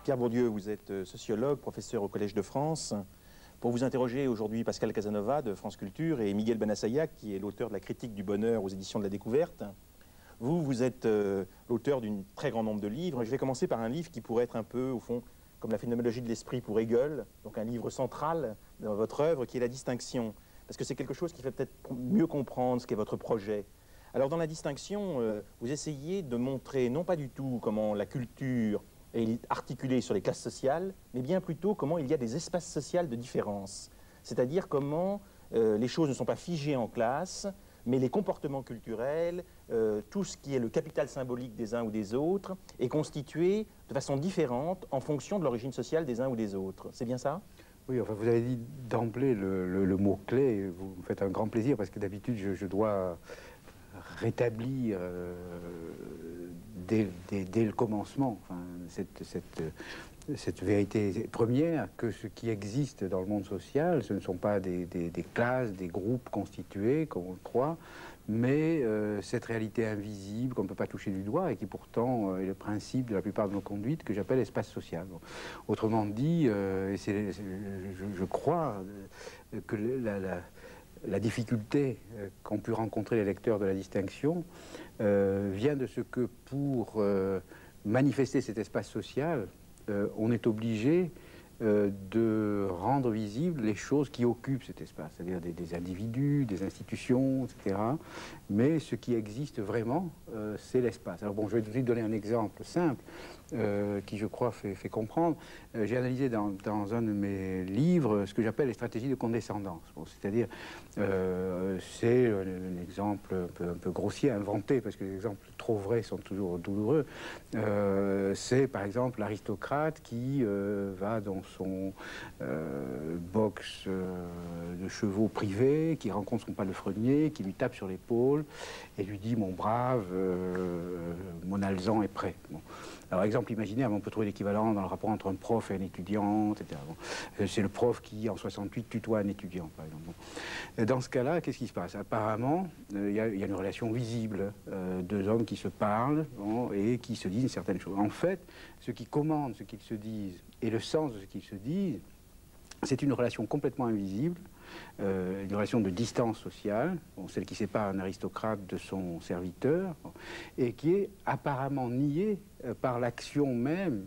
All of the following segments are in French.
Pierre Bourdieu, vous êtes sociologue, professeur au Collège de France. Pour vous interroger aujourd'hui, Pascal Casanova de France Culture et Miguel Benassayac, qui est l'auteur de la critique du bonheur aux éditions de la Découverte. Vous êtes l'auteur d'un très grand nombre de livres. Je vais commencer par un livre qui pourrait être un peu, au fond, comme la phénoménologie de l'esprit pour Hegel, donc un livre central dans votre œuvre, qui est La Distinction. Parce que c'est quelque chose qui fait peut-être mieux comprendre ce qu'est votre projet. Alors dans La Distinction, vous essayez de montrer non pas du tout comment la culture est articulée sur les classes sociales, mais bien plutôt comment il y a des espaces sociaux de différence. C'est-à-dire comment les choses ne sont pas figées en classe, mais les comportements culturels, tout ce qui est le capital symbolique des uns ou des autres, est constitué de façon différente en fonction de l'origine sociale des uns ou des autres. C'est bien ça ? Oui, enfin, vous avez dit d'emblée le mot-clé, vous me faites un grand plaisir, parce que d'habitude, je dois rétablir dès le commencement cette vérité première, que ce qui existe dans le monde social, ce ne sont pas des classes, des groupes constitués, comme on le croit, mais cette réalité invisible qu'on ne peut pas toucher du doigt et qui pourtant est le principe de la plupart de nos conduites, que j'appelle espace social. Bon. Autrement dit, je crois que la difficulté qu'ont pu rencontrer les lecteurs de La Distinction vient de ce que pour manifester cet espace social, on est obligé de rendre visibles les choses qui occupent cet espace, c'est-à-dire des individus, des institutions, etc. Mais ce qui existe vraiment, c'est l'espace. Alors bon, je vais tout de suite donner un exemple simple qui, je crois, fait comprendre. J'ai analysé dans un de mes livres ce que j'appelle les stratégies de condescendance. Bon, c'est-à-dire, c'est un exemple un peu grossier, inventé, parce que les exemples trop vrais sont toujours douloureux. C'est, par exemple, l'aristocrate qui va dans son box de chevaux privé, qui rencontre son palefrenier, qui lui tape sur l'épaule et lui dit « Mon brave, mon alezan est prêt ». Bon. Alors, exemple imaginaire, on peut trouver l'équivalent dans le rapport entre un prof et un étudiant, etc. Bon. C'est le prof qui, en 68, tutoie un étudiant, par exemple. Bon. Dans ce cas-là, qu'est-ce qui se passe? Apparemment, il y a une relation visible, deux hommes qui se parlent, bon, et qui se disent certaines choses. En fait, ce qui commande ce qu'ils se disent et le sens de ce qu'ils se disent, c'est une relation complètement invisible, une relation de distance sociale, bon, celle qui sépare un aristocrate de son serviteur, bon, et qui est apparemment niée par l'action même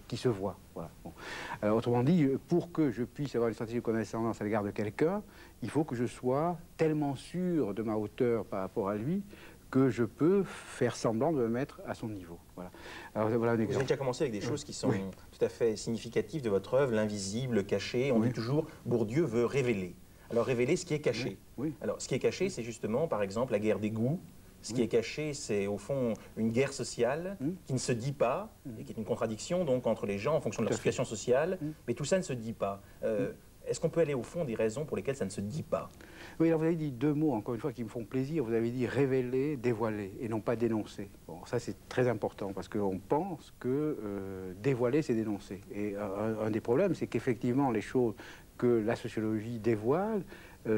qui se voit. Voilà, bon. Autrement dit, pour que je puisse avoir une stratégie de condescendance à l'égard de quelqu'un, il faut que je sois tellement sûr de ma hauteur par rapport à lui que je peux faire semblant de me mettre à son niveau. Voilà. Alors, voilà un exemple. Vous avez déjà commencé avec des choses qui sont tout à fait significatives de votre œuvre, l'invisible, le caché. On dit toujours, Bourdieu veut révéler. Alors révéler ce qui est caché. Alors ce qui est caché, c'est justement, par exemple, la guerre des goûts. Ce qui est caché, c'est au fond une guerre sociale qui ne se dit pas, et qui est une contradiction donc entre les gens en fonction de leur situation sociale, mais tout ça ne se dit pas. Est-ce qu'on peut aller au fond des raisons pour lesquelles ça ne se dit pas? Oui, alors vous avez dit deux mots, encore une fois, qui me font plaisir. Vous avez dit révéler, dévoiler, et non pas dénoncer. Bon, ça c'est très important, parce qu'on pense que dévoiler, c'est dénoncer. Et un des problèmes, c'est qu'effectivement, les choses que la sociologie dévoile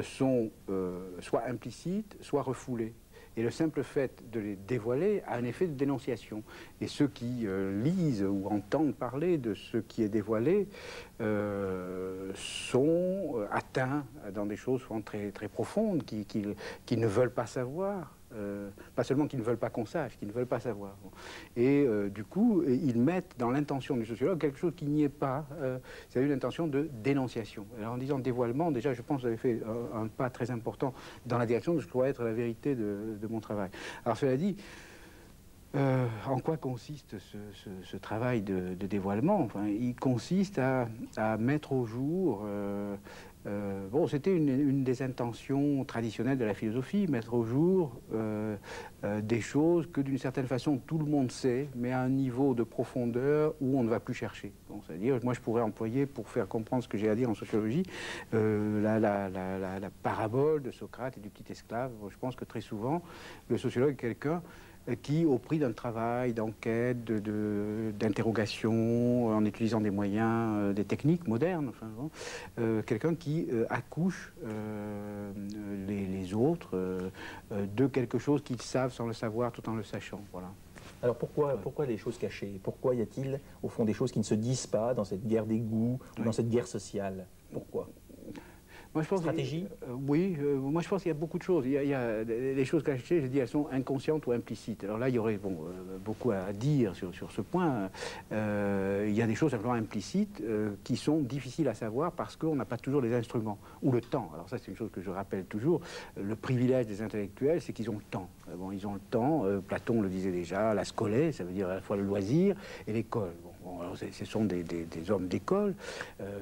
sont soit implicites, soit refoulées. Et le simple fait de les dévoiler a un effet de dénonciation. Et ceux qui lisent ou entendent parler de ce qui est dévoilé sont atteints dans des choses souvent très, très profondes, qui ne veulent pas savoir. Pas seulement qu'ils ne veulent pas qu'on sache, qu'ils ne veulent pas savoir. Et du coup, ils mettent dans l'intention du sociologue quelque chose qui n'y est pas, c'est une intention de dénonciation. Alors en disant dévoilement, déjà je pense que vous avez fait un pas très important dans la direction de ce que doit être la vérité de mon travail. Alors cela dit, en quoi consiste ce travail de dévoilement? Enfin, il consiste à mettre au jour... bon, c'était une des intentions traditionnelles de la philosophie, mettre au jour des choses que d'une certaine façon tout le monde sait, mais à un niveau de profondeur où on ne va plus chercher. Bon, c'est-à-dire, moi je pourrais employer, pour faire comprendre ce que j'ai à dire en sociologie, la parabole de Socrate et du petit esclave. Je pense que très souvent, le sociologue est quelqu'un qui, au prix d'un travail, d'enquête, d'interrogation, en utilisant des moyens, des techniques modernes, enfin, bon, quelqu'un qui accouche les autres de quelque chose qu'ils savent sans le savoir, tout en le sachant. Voilà. Alors pourquoi les choses cachées? Pourquoi y a-t-il, au fond, des choses qui ne se disent pas dans cette guerre des goûts, ou dans cette guerre sociale? Pourquoi? Moi, je pense Stratégie? Oui, moi je pense qu'il y a beaucoup de choses. Il y a les choses cachées, je dis, elles sont inconscientes ou implicites. Alors là, il y aurait beaucoup à dire sur ce point. Il y a des choses simplement implicites qui sont difficiles à savoir parce qu'on n'a pas toujours les instruments ou le temps. Alors ça, c'est une chose que je rappelle toujours. Le privilège des intellectuels, c'est qu'ils ont le temps. Bon, ils ont le temps. Platon le disait déjà, la scolée, ça veut dire à la fois le loisir et l'école. Bon, alors ce sont des hommes d'école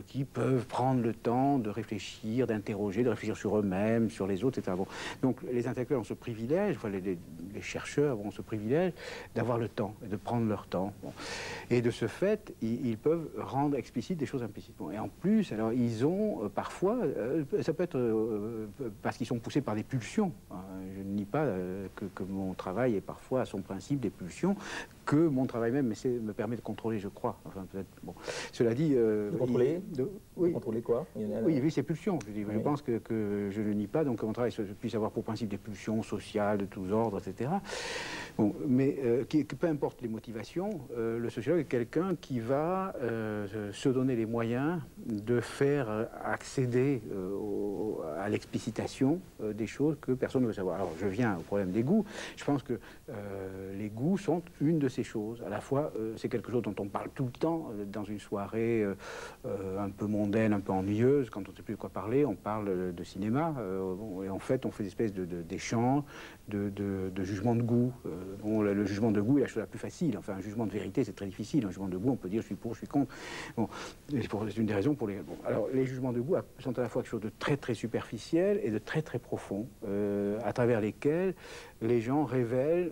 qui peuvent prendre le temps de réfléchir, d'interroger, de réfléchir sur eux-mêmes, sur les autres, etc. Bon. Donc les intellectuels ont ce privilège, enfin, les chercheurs ont ce privilège d'avoir le temps, et de prendre leur temps. Bon. Et de ce fait, ils peuvent rendre explicites des choses implicites. Bon. Et en plus, alors, ils ont parfois, ça peut être parce qu'ils sont poussés par des pulsions. Hein. Je ne nie pas que mon travail est parfois à son principe des pulsions, que mon travail même me permet de contrôler, je crois. Enfin, peut-être, bon. Cela dit... de contrôler oui. Contrôler quoi? Oui, ces pulsions. Je pense que je ne nie pas, donc mon travail puisse avoir pour principe des pulsions sociales de tous ordres, etc. Bon, mais peu importe les motivations, le sociologue est quelqu'un qui va se donner les moyens de faire accéder à l'explicitation des choses que personne ne veut savoir. Alors, je viens au problème des goûts. Je pense que les goûts sont une de ces choses. À la fois, c'est quelque chose dont on parle tout le temps dans une soirée un peu mondaine, un peu ennuyeuse. Quand on ne sait plus de quoi parler, on parle de cinéma. Bon, et en fait, on fait des espèces d'échanges, de jugement de goût. Bon, le jugement de goût est la chose la plus facile. Enfin, un jugement de vérité, c'est très difficile. Un jugement de goût, on peut dire je suis pour, je suis contre. Bon, c'est une des raisons pour les... Bon, alors, les jugements de goût sont à la fois quelque chose de très, très superficiel et de très, très profond, à travers lesquels les gens révèlent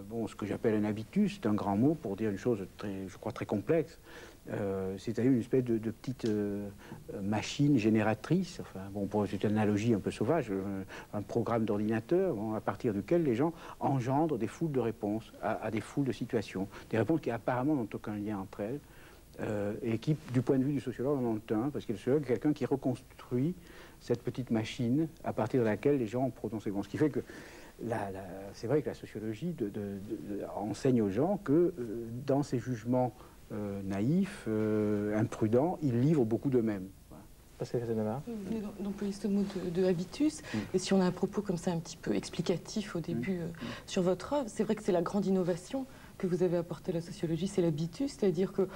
bon, ce que j'appelle un habitus, c'est un grand mot pour dire une chose, je crois, très complexe. C'est-à-dire une espèce de petite machine génératrice, enfin, bon, c'est une analogie un peu sauvage, un programme d'ordinateur bon, à partir duquel les gens engendrent des foules de réponses à des foules de situations, des réponses qui apparemment n'ont aucun lien entre elles, et qui, du point de vue du sociologue, en ont un, parce que le sociologue est quelqu'un qui reconstruit cette petite machine à partir de laquelle les gens ont prononcé. Bon, ce qui fait que c'est vrai que la sociologie enseigne aux gens que dans ces jugements naïfs, imprudents, ils livrent beaucoup d'eux-mêmes. Pascal Casanova. Vous venez d'employer ce mot de habitus. Et si on a un propos comme ça un petit peu explicatif au début sur votre œuvre, c'est vrai que c'est la grande innovation que vous avez apportée à la sociologie, c'est l'habitus, c'est-à-dire que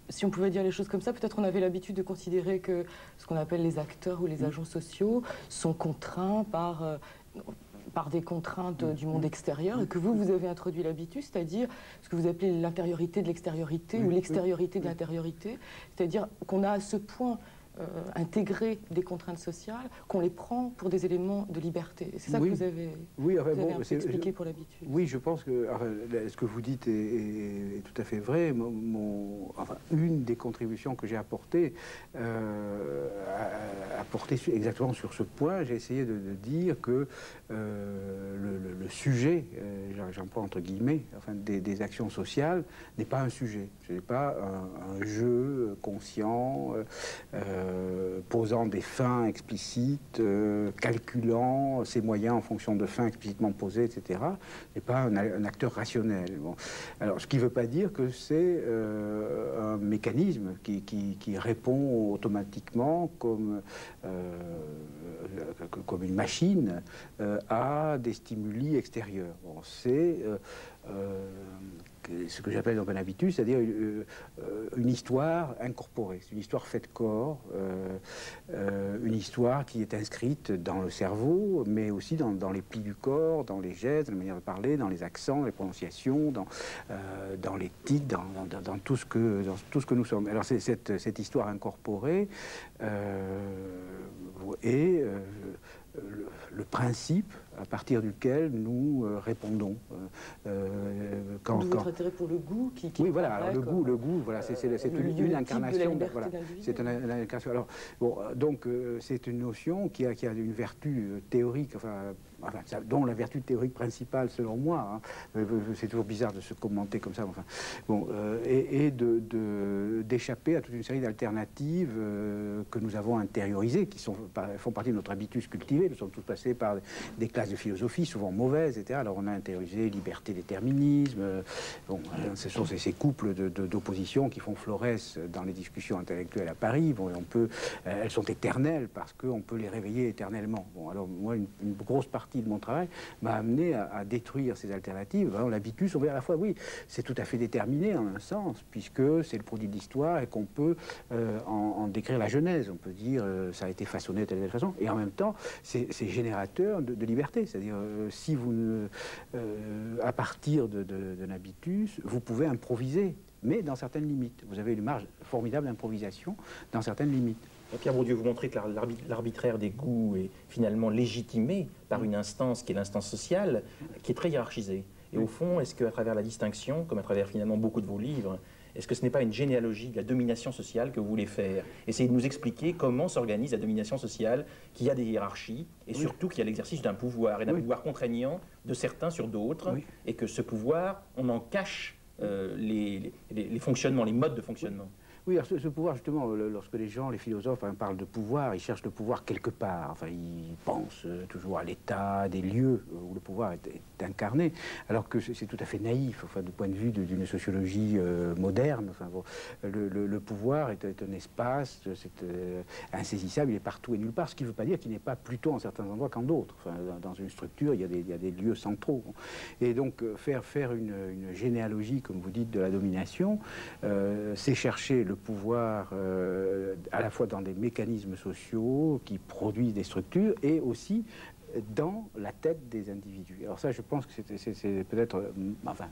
si on pouvait dire les choses comme ça, peut-être on avait l'habitude de considérer que ce qu'on appelle les acteurs ou les agents sociaux sont contraints par des contraintes du monde extérieur, et que vous avez introduit l'habitus, c'est-à-dire ce que vous appelez l'intériorité de l'extériorité ou l'extériorité de l'intériorité, c'est-à-dire qu'on a à ce point intégrer des contraintes sociales, qu'on les prend pour des éléments de liberté. C'est ça que vous avez, expliqué pour l'habitude. Oui, je pense que ce que vous dites est tout à fait vrai. Une des contributions que j'ai apportées exactement sur ce point, j'ai essayé de dire que le sujet, j'emploie entre guillemets, enfin, des actions sociales, n'est pas un sujet. Ce n'est pas un jeu conscient, posant des fins explicites, calculant ses moyens en fonction de fins explicitement posées, etc. n'est pas un acteur rationnel. Bon. Alors, ce qui ne veut pas dire que c'est un mécanisme qui répond automatiquement comme une machine à des stimuli extérieurs. Bon, c'est ce que j'appelle donc un habitus, c'est-à-dire une histoire incorporée, c'est une histoire faite corps, une histoire qui est inscrite dans le cerveau, mais aussi dans les plis du corps, dans les gestes, dans la manière de parler, dans les accents, dans les prononciations, dans les tics, dans tout ce que nous sommes. Alors c'est cette histoire incorporée et le principe à partir duquel nous répondons. Vous votre intérêt pour le goût qui oui, voilà, alors le goût, voilà, c'est une incarnation. Voilà, c'est une incarnation. Alors, bon, donc, c'est une notion qui a une vertu théorique, enfin, enfin, dont la vertu théorique principale, selon moi, hein, c'est toujours bizarre de se commenter comme ça, enfin, bon, et d'échapper à toute une série d'alternatives que nous avons intériorisées, qui font partie de notre habitus cultivé. Nous sommes tous passés par des classes de philosophie, souvent mauvaises, etc. Alors on a intériorisé liberté, déterminisme, bon, ce sont ces couples d'opposition qui font florès dans les discussions intellectuelles à Paris. Bon, elles sont éternelles parce qu'on peut les réveiller éternellement. Bon, alors moi, une grosse partie de mon travail m'a amené à détruire ces alternatives. Alors, l'habitus, on voit à la fois, oui, c'est tout à fait déterminé en un sens, puisque c'est le produit de l'histoire et qu'on peut en décrire la genèse. On peut dire ça a été façonné de telle et telle façon, et en même temps, c'est générateur de liberté. C'est-à-dire, si vous à partir d'un habitus, vous pouvez improviser, mais dans certaines limites. Vous avez une marge formidable d'improvisation dans certaines limites. Pierre Bourdieu, vous montrez que l'arbitraire des goûts est finalement légitimé par une instance qui est l'instance sociale, qui est très hiérarchisée. Et au fond, est-ce qu'à travers la distinction, comme à travers finalement beaucoup de vos livres, est-ce que ce n'est pas une généalogie de la domination sociale que vous voulez faire? Essayez de nous expliquer comment s'organise la domination sociale, qu'il y a des hiérarchies, et surtout qu'il y a l'exercice d'un pouvoir, et d'un pouvoir contraignant de certains sur d'autres, et que ce pouvoir, on en cache les fonctionnements, les modes de fonctionnement. Oui, alors ce pouvoir, justement, lorsque les gens, les philosophes, parlent de pouvoir, ils cherchent le pouvoir quelque part. Enfin, ils pensent toujours à l'état, des lieux où le pouvoir est incarné, alors que c'est tout à fait naïf, enfin, du point de vue d'une sociologie moderne. Enfin, bon, le pouvoir est un espace, c'est insaisissable, il est partout et nulle part, ce qui ne veut pas dire qu'il n'est pas plutôt en certains endroits qu'en d'autres. Enfin, dans une structure, il y a des lieux centraux. Et donc, faire une généalogie, comme vous dites, de la domination, c'est chercher le pouvoir à la fois dans des mécanismes sociaux qui produisent des structures et aussi dans la tête des individus. Alors ça, je pense que c'est peut-être, enfin,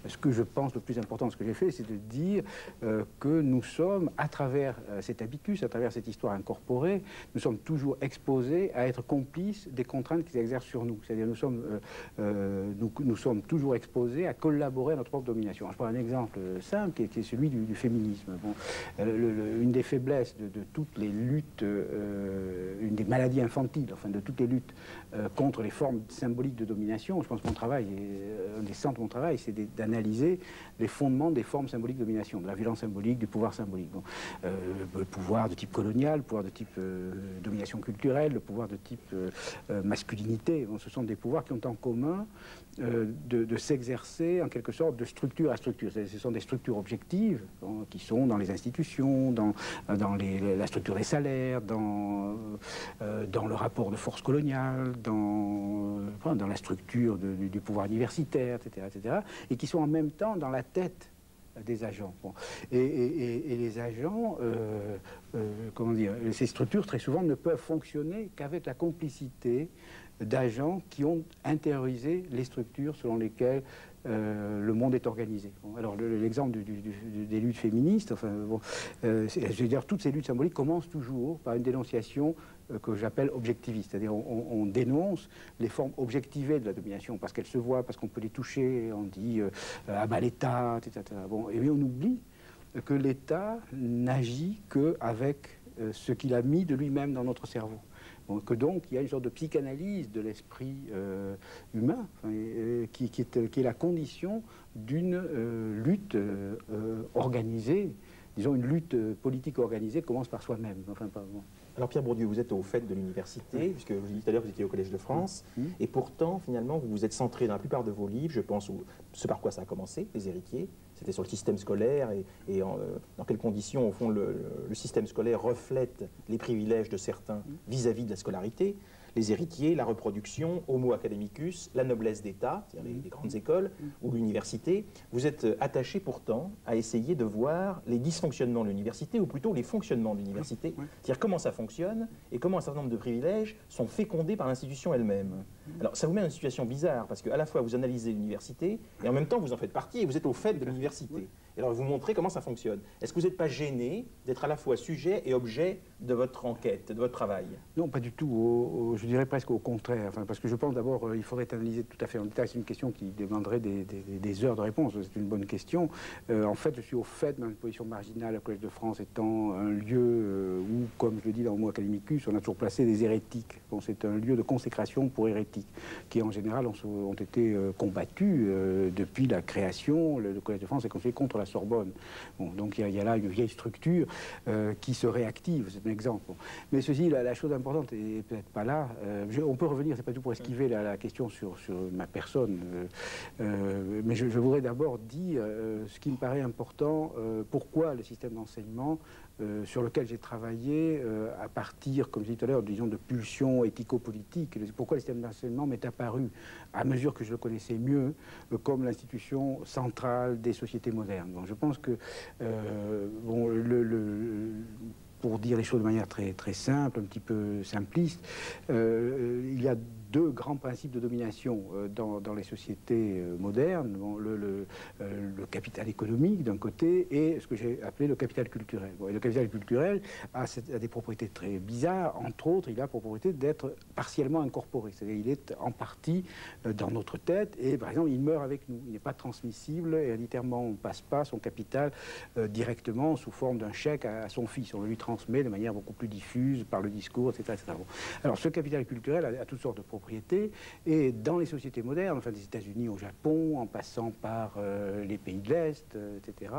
ce que je pense le plus important, ce que j'ai fait, c'est de dire que nous sommes, à travers cet habitus, à travers cette histoire incorporée, nous sommes toujours exposés à être complices des contraintes qui s'exercent sur nous. C'est-à-dire nous sommes toujours exposés à collaborer à notre propre domination. Alors, je prends un exemple simple, qui est celui du féminisme. Bon, une des faiblesses de toutes les luttes, une des maladies infantiles, enfin de toutes les luttes contre les formes symboliques de domination. Je pense que mon travail, un des centres de mon travail, c'est d'analyser les fondements des formes symboliques de domination, de la violence symbolique, du pouvoir symbolique. Bon, le pouvoir de type colonial, le pouvoir de type domination culturelle, le pouvoir de type masculinité. Bon, ce sont des pouvoirs qui ont en commun de s'exercer en quelque sorte de structure à structure. Ce sont des structures objectives qui sont dans les institutions, dans la structure des salaires, dans le rapport de force coloniale, dans la structure du pouvoir universitaire, etc., et qui sont en même temps dans la tête des agents. Bon. Et les agents, comment dire, ces structures très souvent ne peuvent fonctionner qu'avec la complicité d'agents qui ont intériorisé les structures selon lesquelles le monde est organisé. Bon, alors l'exemple des luttes féministes, enfin, bon, je veux dire, toutes ces luttes symboliques commencent toujours par une dénonciation que j'appelle objectiviste, c'est-à-dire on dénonce les formes objectivées de la domination parce qu'elles se voient, parce qu'on peut les toucher, on dit ah bah l'État, etc. Bon, et bien on oublie que l'État n'agit qu'avec ce qu'il a mis de lui-même dans notre cerveau. Donc, que donc il y a une sorte de psychanalyse de l'esprit humain qui est la condition d'une lutte organisée. Disons, une lutte politique organisée commence par soi-même. Enfin, bon. Alors Pierre Bourdieu, vous êtes au fait de l'université, puisque vous dites tout à l'heure que vous étiez au Collège de France, et pourtant, finalement, vous vous êtes centré dans la plupart de vos livres, je pense, ce par quoi ça a commencé, les héritiers, c'était sur le système scolaire, et dans quelles conditions, au fond, le système scolaire reflète les privilèges de certains vis-à-vis de la scolarité. Les héritiers, la reproduction, Homo academicus, la noblesse d'État, c'est-à-dire les grandes écoles, ou l'université. Vous êtes attaché pourtant à essayer de voir les dysfonctionnements de l'université, ou plutôt les fonctionnements de l'université, c'est-à-dire comment ça fonctionne et comment un certain nombre de privilèges sont fécondés par l'institution elle-même. Alors ça vous met dans une situation bizarre, parce qu'à la fois vous analysez l'université, et en même temps vous en faites partie, et vous êtes au fait de l'université. Et alors vous montrez comment ça fonctionne. Est-ce que vous n'êtes pas gêné d'être à la fois sujet et objet de votre enquête, de votre travail? Non, pas du tout. Je dirais presque au contraire. Enfin, parce que je pense d'abord, il faudrait analyser tout à fait en détail. C'est une question qui demanderait des heures de réponse. C'est une bonne question. En fait, je suis au fait de ma position marginale, le Collège de France étant un lieu où, comme je le dis dans le mot académicus, on a toujours placé des hérétiques. Bon, c'est un lieu de consécration pour hérétiques, qui en général ont été combattus depuis la création. Le Collège de France est construit contre la Sorbonne. Bon, donc il y a là une vieille structure qui se réactive, c'est un exemple. Bon. Mais ceci, la chose importante, et peut-être pas là, on peut revenir, c'est pas tout pour esquiver la question sur ma personne, mais je voudrais d'abord dire ce qui me paraît important, pourquoi le système d'enseignement sur lequel j'ai travaillé à partir, comme je disais tout à l'heure, disons de pulsions éthico-politiques, pourquoi le système d'enseignement m'est apparu, à mesure que je le connaissais mieux, comme l'institution centrale des sociétés modernes. Bon, je pense que bon, pour dire les choses de manière très, très simple, un petit peu simpliste, il y a deux grands principes de domination dans les sociétés modernes, bon, le capital économique d'un côté et ce que j'ai appelé le capital culturel. Bon, et le capital culturel a des propriétés très bizarres, entre autres, il a la propriété d'être partiellement incorporé, c'est-à-dire il est en partie dans notre tête et par exemple il meurt avec nous, il n'est pas transmissible et littéralement on ne passe pas son capital directement sous forme d'un chèque à son fils, on le lui transmet de manière beaucoup plus diffuse par le discours, etc. etc. Bon. Alors ce capital culturel a toutes sortes de propriétés et dans les sociétés modernes, enfin des États-Unis au Japon, en passant par les pays de l'Est, etc.,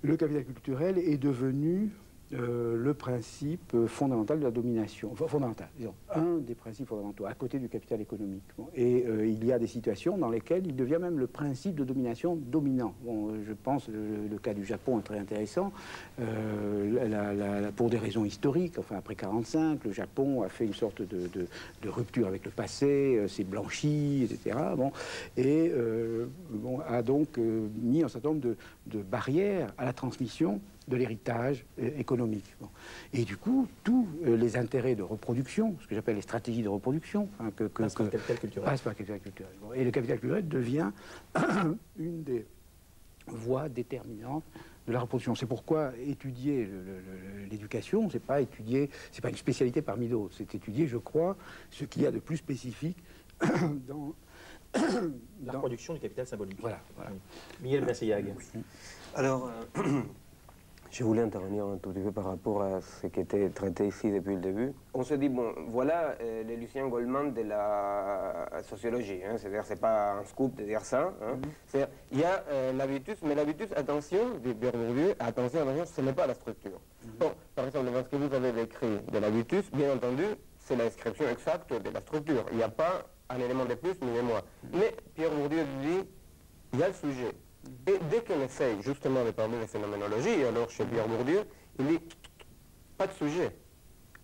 le capital culturel est devenu le principe fondamental de la domination, enfin fondamental, disons, un des principes fondamentaux, à côté du capital économique. Bon, et il y a des situations dans lesquelles il devient même le principe de domination dominant. Bon, je pense le cas du Japon est très intéressant, pour des raisons historiques, enfin après 1945, le Japon a fait une sorte de rupture avec le passé, s'est blanchi, etc. Bon, et bon, a donc mis un certain nombre de barrières à la transmission de l'héritage économique. Bon. Et du coup, tous les intérêts de reproduction, ce que j'appelle les stratégies de reproduction, hein, passe par le capital culturel. Passe par le capital culturel. Bon. Et le capital culturel devient une des voies déterminantes de la reproduction. C'est pourquoi étudier l'éducation, c'est pas étudier, c'est pas une spécialité parmi d'autres, c'est étudier, je crois, ce qu'il y a de plus spécifique dans la reproduction du capital symbolique. Voilà. Voilà. Miguel Benasayag. Alors, je voulais intervenir un tout petit peu par rapport à ce qui était traité ici depuis le début. On se dit, bon, voilà le Lucien Goldman de la sociologie, hein, c'est-à-dire c'est pas un scoop de dire ça. Hein, c'est-à-dire, il y a l'habitus, mais l'habitus, attention, dit Pierre Bourdieu, attention, ce n'est pas la structure. Bon, par exemple, dans ce que vous avez décrit de l'habitus, bien entendu, c'est la description exacte de la structure. Il n'y a pas un élément de plus ni de moins. Mais Pierre Bourdieu dit, il y a le sujet. Et dès qu'on essaye justement de parler de phénoménologie, alors chez Pierre Bourdieu, il dit pas de sujet.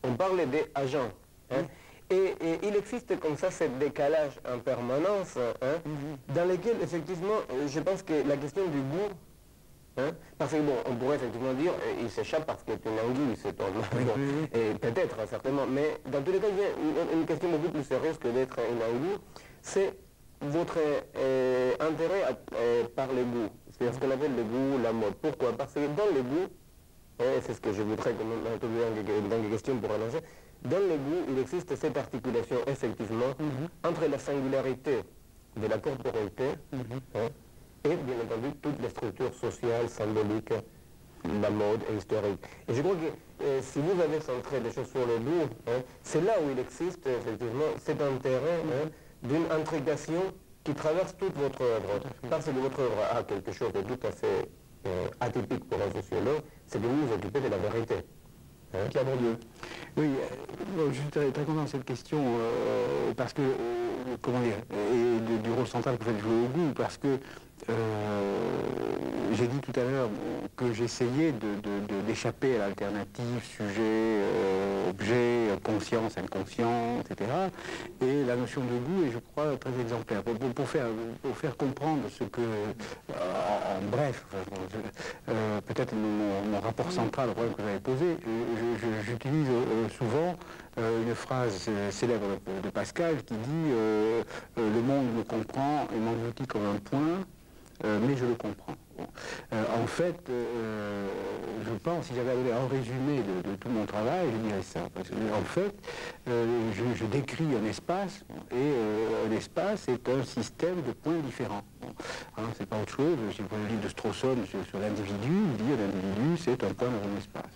On parle des agents. Hein, et il existe comme ça ce décalage en permanence, hein, dans lequel effectivement, je pense que la question du goût, hein, parce que bon, on pourrait effectivement dire, il s'échappe parce qu'il est une anguille, c'est et peut-être, certainement, mais dans tous les cas, il y a une question beaucoup plus sérieuse que d'être une anguille, c'est votre intérêt par les goûts, c'est ce qu'on appelle le goût, la mode. Pourquoi? Parce que dans les goûts, et c'est ce que je voudrais introduire dans les questions pour annoncer, dans les goûts, il existe cette articulation, effectivement, entre la singularité de la corporalité hein, et, bien entendu, toutes les structures sociales, symboliques, la mode et historique. Et je crois que si vous avez centré des choses sur le goût, hein, c'est là où il existe, effectivement, cet intérêt d'une intrigation qui traverse toute votre œuvre. Parce que votre œuvre a quelque chose de tout à fait atypique pour un sociologue, c'est que vous vous occupez de la vérité. Pierre Bourdieu. Oui, je suis très content de cette question, parce que, comment dire, et du rôle central que vous faites jouer au goût, parce que j'ai dit tout à l'heure que j'essayais d'échapper à l'alternative sujet, objet, conscience, inconscient, etc. Et la notion de goût est, je crois, très exemplaire. Pour faire comprendre ce que, en bref, peut-être mon rapport central au problème que vous avez posé, j'utilise souvent une phrase célèbre de Pascal qui dit « Le monde me comprend et m'engloutit comme un point ». mais je le comprends. Bon. En fait, je pense, si j'avais à donner un résumé de tout mon travail, je dirais ça. Parce que, en fait, je décris un espace, et un espace est un système de points différents. Bon. Hein, c'est pas autre chose. Si vous prenez le livre de Strawson sur l'individu, il dit l'individu, c'est un point dans un espace.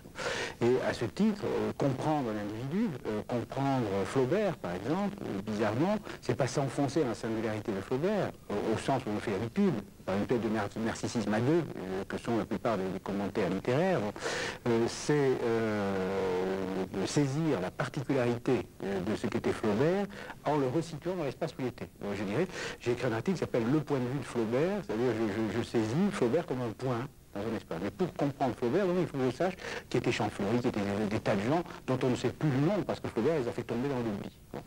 Et à ce titre, comprendre un individu, comprendre Flaubert, par exemple, bizarrement, c'est pas s'enfoncer dans la singularité de Flaubert, au sens où on fait l'habitude, par une tête de narcissisme à deux, que sont la plupart des commentaires littéraires, c'est de saisir la particularité de ce qu'était Flaubert en le resituant dans l'espace où il était. Donc, je dirais, j'ai écrit un article qui s'appelle « Le point de vue de Flaubert », c'est-à-dire je saisis Flaubert comme un point dans un espace. Mais pour comprendre Flaubert, il faut que je sache qu'il était Champfleury, qu'il était des tas de gens dont on ne sait plus le nom parce que Flaubert les a fait tomber dans l'oubli. Bon.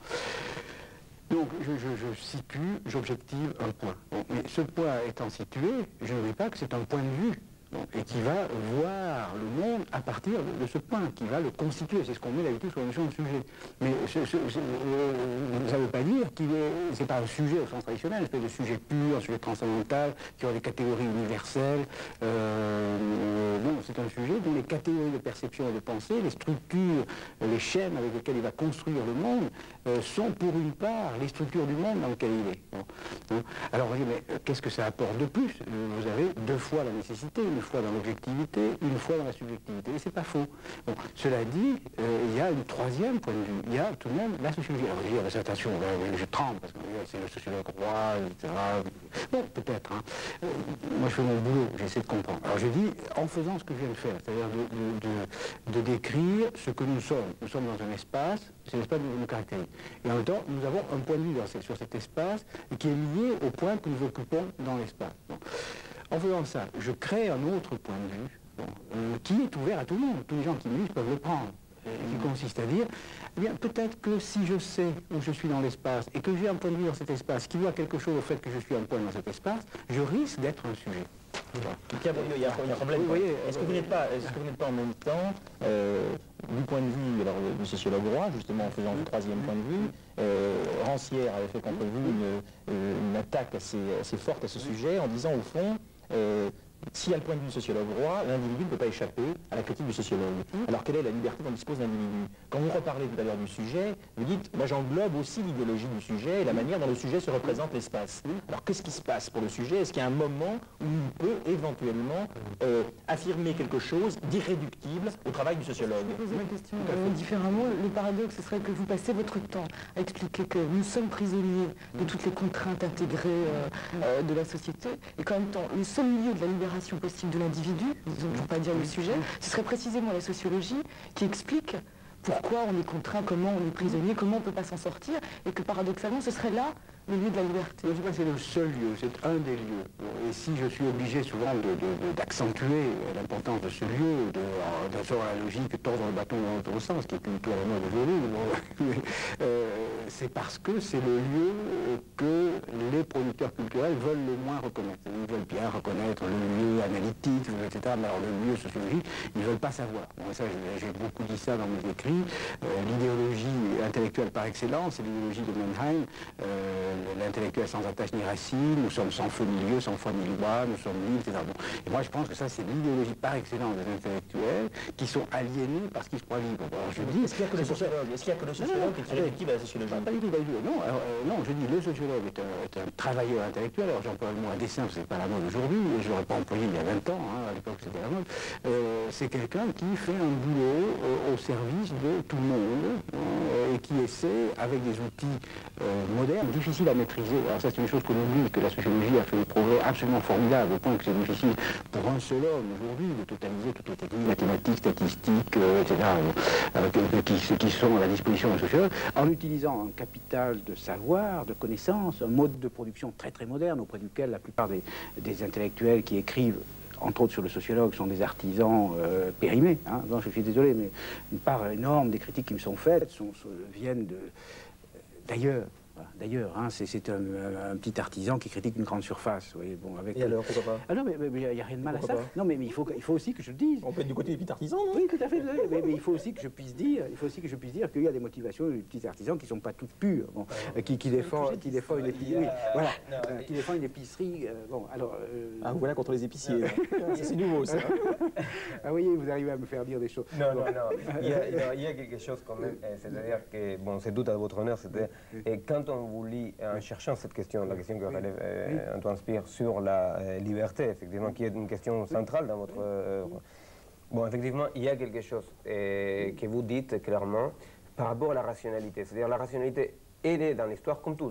Donc je situe, j'objective un point. Bon, mais ce point étant situé, je ne dis pas que c'est un point de vue. Bon, et qui va voir le monde à partir de ce point, qui va le constituer. C'est ce qu'on met d'habitude sur la notion de sujet. Mais ça ne veut pas dire qu'il est... C'est pas un sujet au sens traditionnel, une espèce de sujet pur, un sujet transcendantal, qui a des catégories universelles. Non, c'est un sujet dont les catégories de perception et de pensée, les structures, les chaînes avec lesquelles il va construire le monde, sont pour une part les structures du monde dans lequel il est. Bon. Alors, vous voyez, mais qu'est-ce que ça apporte de plus? Vous avez deux fois la nécessité, une fois dans l'objectivité, une fois dans la subjectivité. Et c'est pas faux. Bon, cela dit, il y a une troisième point de vue. Il y a tout de même la sociologie. Alors, je dis, attention, je tremble, parce que c'est le sociologue roi, etc. Bon, peut-être. Hein. Moi, je fais mon boulot, j'essaie de comprendre. Alors, je dis, en faisant ce que je viens de faire, c'est-à-dire de décrire ce que nous sommes. Nous sommes dans un espace, c'est l'espace qui nous caractérise. Et en même temps, nous avons un point de vue sur cet espace qui est lié au point que nous occupons dans l'espace. Bon. En faisant ça, je crée un autre point de vue qui est ouvert à tout le monde. Tous les gens qui me lisent peuvent le prendre. Qui consiste à dire, eh bien, peut-être que si je sais où je suis dans l'espace et que j'ai un point de vue dans cet espace qui voit quelque chose au fait que je suis un point dans cet espace, je risque d'être un sujet. Voilà. Pierre Bourdieu, il y a un problème. Oui, est-ce que vous n'êtes pas en même temps, du point de vue du sociologue Roy, justement en faisant le troisième point de vue, Rancière avait fait contre vous une attaque assez forte à ce sujet en disant au fond, s'il y a le point de vue du sociologue Roy, l'individu ne peut pas échapper à la critique du sociologue. Alors quelle est la liberté dont dispose l'individu? Quand vous reparlez tout à l'heure du sujet, vous dites, moi j'englobe aussi l'idéologie du sujet et la manière dont le sujet se représente l'espace. Alors qu'est-ce qui se passe pour le sujet? Est-ce qu'il y a un moment où il peut éventuellement affirmer quelque chose d'irréductible au travail du sociologue? Je vais poser la question différemment. Le paradoxe, ce serait que vous passez votre temps à expliquer que nous sommes prisonniers de toutes les contraintes intégrées de la société et qu'en même temps, le seul lieu de la libération possible de l'individu, disons, pour ne pas dire le sujet, ce serait précisément la sociologie qui explique pourquoi on est contraint, comment on est prisonnier, comment on ne peut pas s'en sortir, et que paradoxalement, ce serait là le lieu de la liberté. Je ne sais pas si c'est le seul lieu, c'est un des lieux. Et si je suis obligé souvent d'accentuer l'importance de ce lieu, de faire la logique, tordre le bâton dans l'autre sens, qui est plutôt la mode aujourd'hui, c'est parce que c'est le lieu que les producteurs culturels veulent le moins reconnaître. Ils veulent bien reconnaître le lieu analytique, etc., mais alors le lieu sociologique, ils ne veulent pas savoir. Bon, ça, j'ai beaucoup dit ça dans mes écrits. L'idéologie intellectuelle par excellence, c'est l'idéologie de Mannheim, l'intellectuel sans attache ni racine, nous sommes sans feu ni lieu, sans foi ni loi, nous sommes libres, etc. Bon. Et moi je pense que ça c'est l'idéologie par excellence des intellectuels qui sont aliénés parce qu'ils se croient libres. Alors je dis... Est-ce qu'il y a que le sociologue qui est irréductible à la sociologie? Pas du tout, pas du tout. Non, non, je dis le sociologue est un travailleur intellectuel, alors j'emploie le mot à dessein, c'est pas la mode aujourd'hui, et je ne l'aurais pas employé il y a 20 ans, hein, à l'époque c'était la mode. C'est quelqu'un qui fait un boulot au service de tout le monde et qui essaie, avec des outils modernes, difficiles à maîtriser. Alors ça c'est une chose qu'on oublie, que la sociologie a fait des progrès absolument formidables, au point que c'est difficile pour un seul homme aujourd'hui de totaliser toutes les techniques mathématiques, statistiques, etc., qui sont à la disposition d'un sociologue, en utilisant un capital de savoir, de connaissances, un mode de production très très moderne, auprès duquel la plupart des intellectuels qui écrivent entre autres sur le sociologue, sont des artisans périmés. Hein. Non, je suis désolé, mais une part énorme des critiques qui me sont faites viennent d'ailleurs. Voilà. D'ailleurs, hein, c'est un petit artisan qui critique une grande surface. Vous voyez, bon, avec Et alors, pourquoi pas? Ah non, mais il n'y a rien de mal à ça. Pourquoi pas? Non, mais il faut aussi que je le dise. On peut être du côté des petits artisans, non? Oui, tout à fait. Mais il faut aussi que je puisse dire, qu'il y a des motivations des petits artisans qui ne sont pas toutes pures, bon, qui défendent une épicerie. Oui, voilà, qui défendent une épicerie. Bon, alors. Ah, voilà contre les épiciers. Ça, c'est nouveau, ça. Ah oui, vous arrivez à me faire dire des choses. Non, non, non. Il y a quelque chose quand même, c'est-à-dire que, bon, c'est tout à votre honneur, c'est-à-dire, et quand on vous lit, en cherchant cette question, la question que relève Antoine Spire sur la liberté, effectivement, qui est une question centrale dans votre œuvre. Bon, effectivement, il y a quelque chose que vous dites clairement par rapport à la rationalité. C'est-à-dire la rationalité, elle est dans l'histoire, comme tout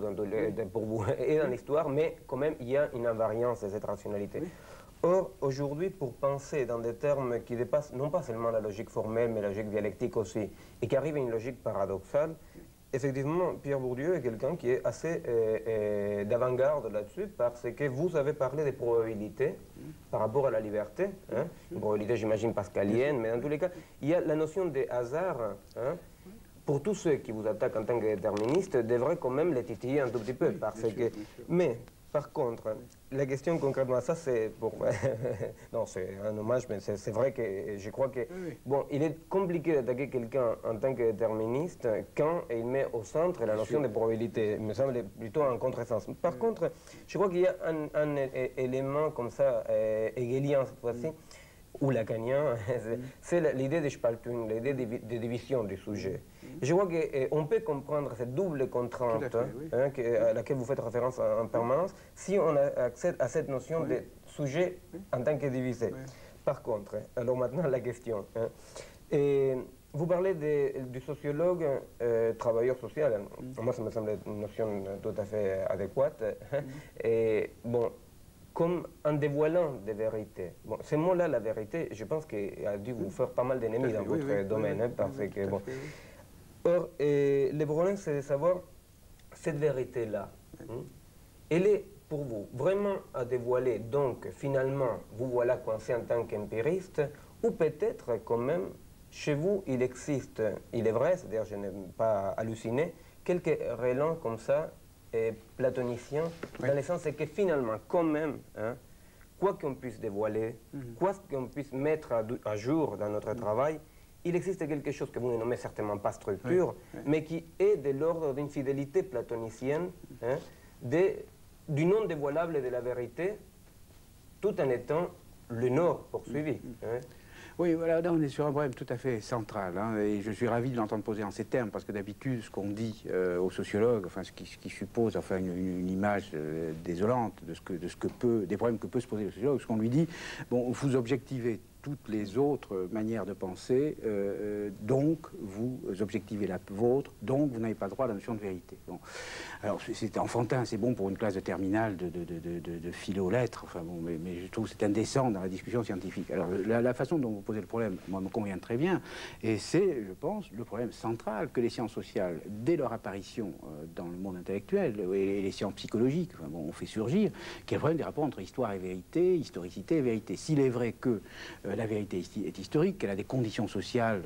pour vous, elle est dans l'histoire, mais quand même, il y a une invariance de cette rationalité. Or, aujourd'hui, pour penser dans des termes qui dépassent non pas seulement la logique formelle, mais la logique dialectique aussi, et qui arrive à une logique paradoxale, effectivement, Pierre Bourdieu est quelqu'un qui est assez d'avant-garde là-dessus, parce que vous avez parlé des probabilités par rapport à la liberté, hein, une probabilité, j'imagine, pascalienne, mais dans tous les cas, il y a la notion de hasard, hein, pour tous ceux qui vous attaquent en tant que déterministes, devrait quand même les titiller un tout petit peu, parce que... Mais, par contre, la question concrètement, ça c'est pour... non, c'est un hommage, mais c'est vrai que je crois que... Bon, il est compliqué d'attaquer quelqu'un en tant que déterministe quand il met au centre la notion de probabilité. Il me semble plutôt un contresens. Par contre, je crois qu'il y a un élément comme ça, hegelien cette fois-ci, ou lacanien, c'est l'idée de Spaltung, l'idée de division du sujet. Je crois qu'on peut comprendre cette double contrainte à laquelle vous faites référence en permanence si on accède à cette notion de sujet en tant que divisé. Par contre, alors maintenant la question. Vous parlez du sociologue travailleur social. Moi, ça me semble une notion tout à fait adéquate. Et bon, comme en dévoilant des vérités. Bon, ce mot-là, la vérité, je pense qu'il a dû vous faire pas mal d'ennemis dans votre domaine, hein, parce que, bon... Or, le problème, c'est de savoir, cette vérité-là, elle est, pour vous, vraiment à dévoiler, donc, finalement, vous voilà coincé en tant qu'empiriste, ou peut-être, quand même, chez vous, il existe, il est vrai, c'est-à-dire, je n'ai pas halluciné, quelques relents comme ça, platonicien, dans le sens que finalement, quand même, hein, quoi qu'on puisse dévoiler, quoi qu'on puisse mettre à jour dans notre travail, il existe quelque chose que vous ne nommez certainement pas structure, mais qui est de l'ordre d'une fidélité platonicienne, hein, du non dévoilable de la vérité, tout en étant le nord poursuivi. Hein. Oui, voilà, là on est sur un problème tout à fait central, hein, et je suis ravi de l'entendre poser en ces termes, parce que d'habitude, ce qu'on dit aux sociologues, enfin, ce qui suppose enfin, une image désolante des problèmes que peut se poser le sociologue, ce qu'on lui dit, bon, vous objectivez toutes les autres manières de penser, donc vous objectivez la vôtre, donc vous n'avez pas droit à la notion de vérité. Bon. Alors c'est enfantin, c'est bon pour une classe de terminale de philo-lettres, enfin, bon, mais je trouve que c'est indécent dans la discussion scientifique. Alors la façon dont vous posez le problème, moi, me convient très bien, et c'est, je pense, le problème central que les sciences sociales, dès leur apparition dans le monde intellectuel, et les sciences psychologiques, enfin, bon, on fait surgir, qui est le problème des rapports entre histoire et vérité, historicité et vérité. S'il est vrai que la vérité est historique, qu'elle a des conditions sociales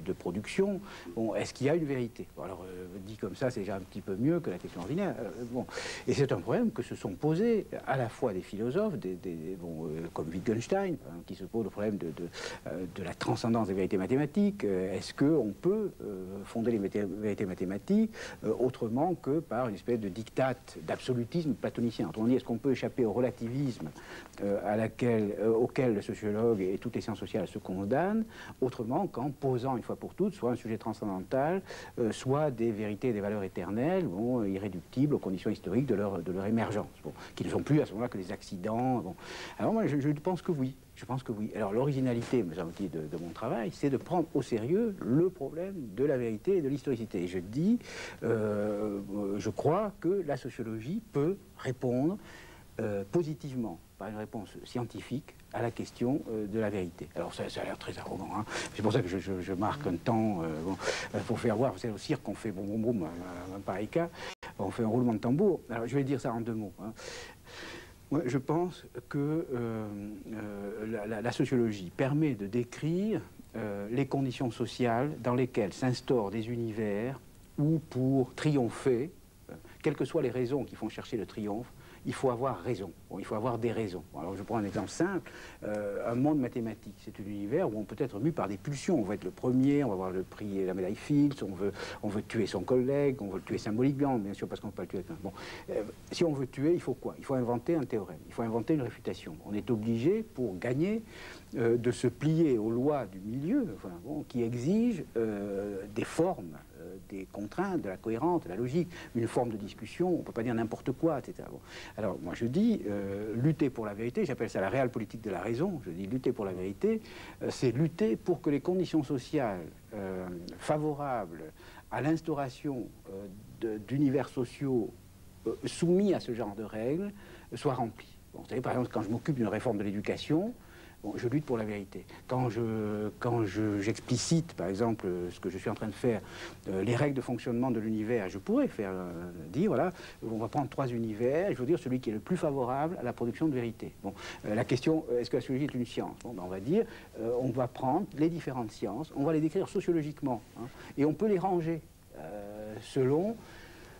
de production. Bon, est-ce qu'il y a une vérité? Bon, alors, dit comme ça, c'est déjà un petit peu mieux que la question ordinaire. Bon. Et c'est un problème que se sont posés à la fois des philosophes, comme Wittgenstein, hein, qui se pose le problème de la transcendance des vérités mathématiques. Est-ce qu'on peut fonder les vérités mathématiques autrement que par une espèce de diktat, d'absolutisme platonicien? Autrement dit, est-ce qu'on peut échapper au relativisme auquel le sociologue et toutes les sciences sociales se condamnent, autrement qu'en posant une fois pour toutes soit un sujet transcendantal, soit des vérités et des valeurs éternelles, bon, irréductibles aux conditions historiques de leur émergence, bon, qui ne sont plus à ce moment-là que des accidents. Bon. Alors moi, je pense que oui. Je pense que oui. Alors l'originalité, me semble-t-il, de mon travail, c'est de prendre au sérieux le problème de la vérité et de l'historicité. Et je dis, je crois que la sociologie peut répondre positivement, par une réponse scientifique, à la question de la vérité. Alors ça a l'air très arrogant, hein. C'est pour ça que je marque un temps pour faire voir, c'est au cirque qu'on fait boum boum boum, un pareil cas, on fait un roulement de tambour. Alors je vais dire ça en 2 mots. Hein. Moi, je pense que la sociologie permet de décrire les conditions sociales dans lesquelles s'instaurent des univers où, pour triompher, quelles que soient les raisons qui font chercher le triomphe, il faut avoir raison. Bon, il faut avoir des raisons. Alors je prends un exemple simple. Un monde mathématique, c'est un univers où on peut être mu par des pulsions. On veut être le premier, on va avoir le prix et la médaille Fields, on veut tuer son collègue, on veut le tuer symboliquement, bien sûr, parce qu'on ne peut pas le tuer. Bon, si on veut tuer, il faut quoi? Il faut inventer un théorème, il faut inventer une réfutation. On est obligé, pour gagner, de se plier aux lois du milieu, enfin, bon, qui exigent des formes, des contraintes, de la cohérence, de la logique, une forme de discussion, on ne peut pas dire n'importe quoi, etc. Bon. Alors moi je dis, lutter pour la vérité, j'appelle ça la réelle politique de la raison, je dis lutter pour la vérité, c'est lutter pour que les conditions sociales favorables à l'instauration d'univers sociaux soumis à ce genre de règles soient remplies. Bon, vous savez, par exemple, quand je m'occupe d'une réforme de l'éducation, bon, je lutte pour la vérité. Quand j'explicite, par exemple, ce que je suis en train de faire, les règles de fonctionnement de l'univers, je pourrais dire, voilà, on va prendre 3 univers, je veux dire celui qui est le plus favorable à la production de vérité. Bon, la question, est-ce que la sociologie est une science? Bon, ben, on va dire, on va prendre les différentes sciences, on va les décrire sociologiquement, hein, et on peut les ranger selon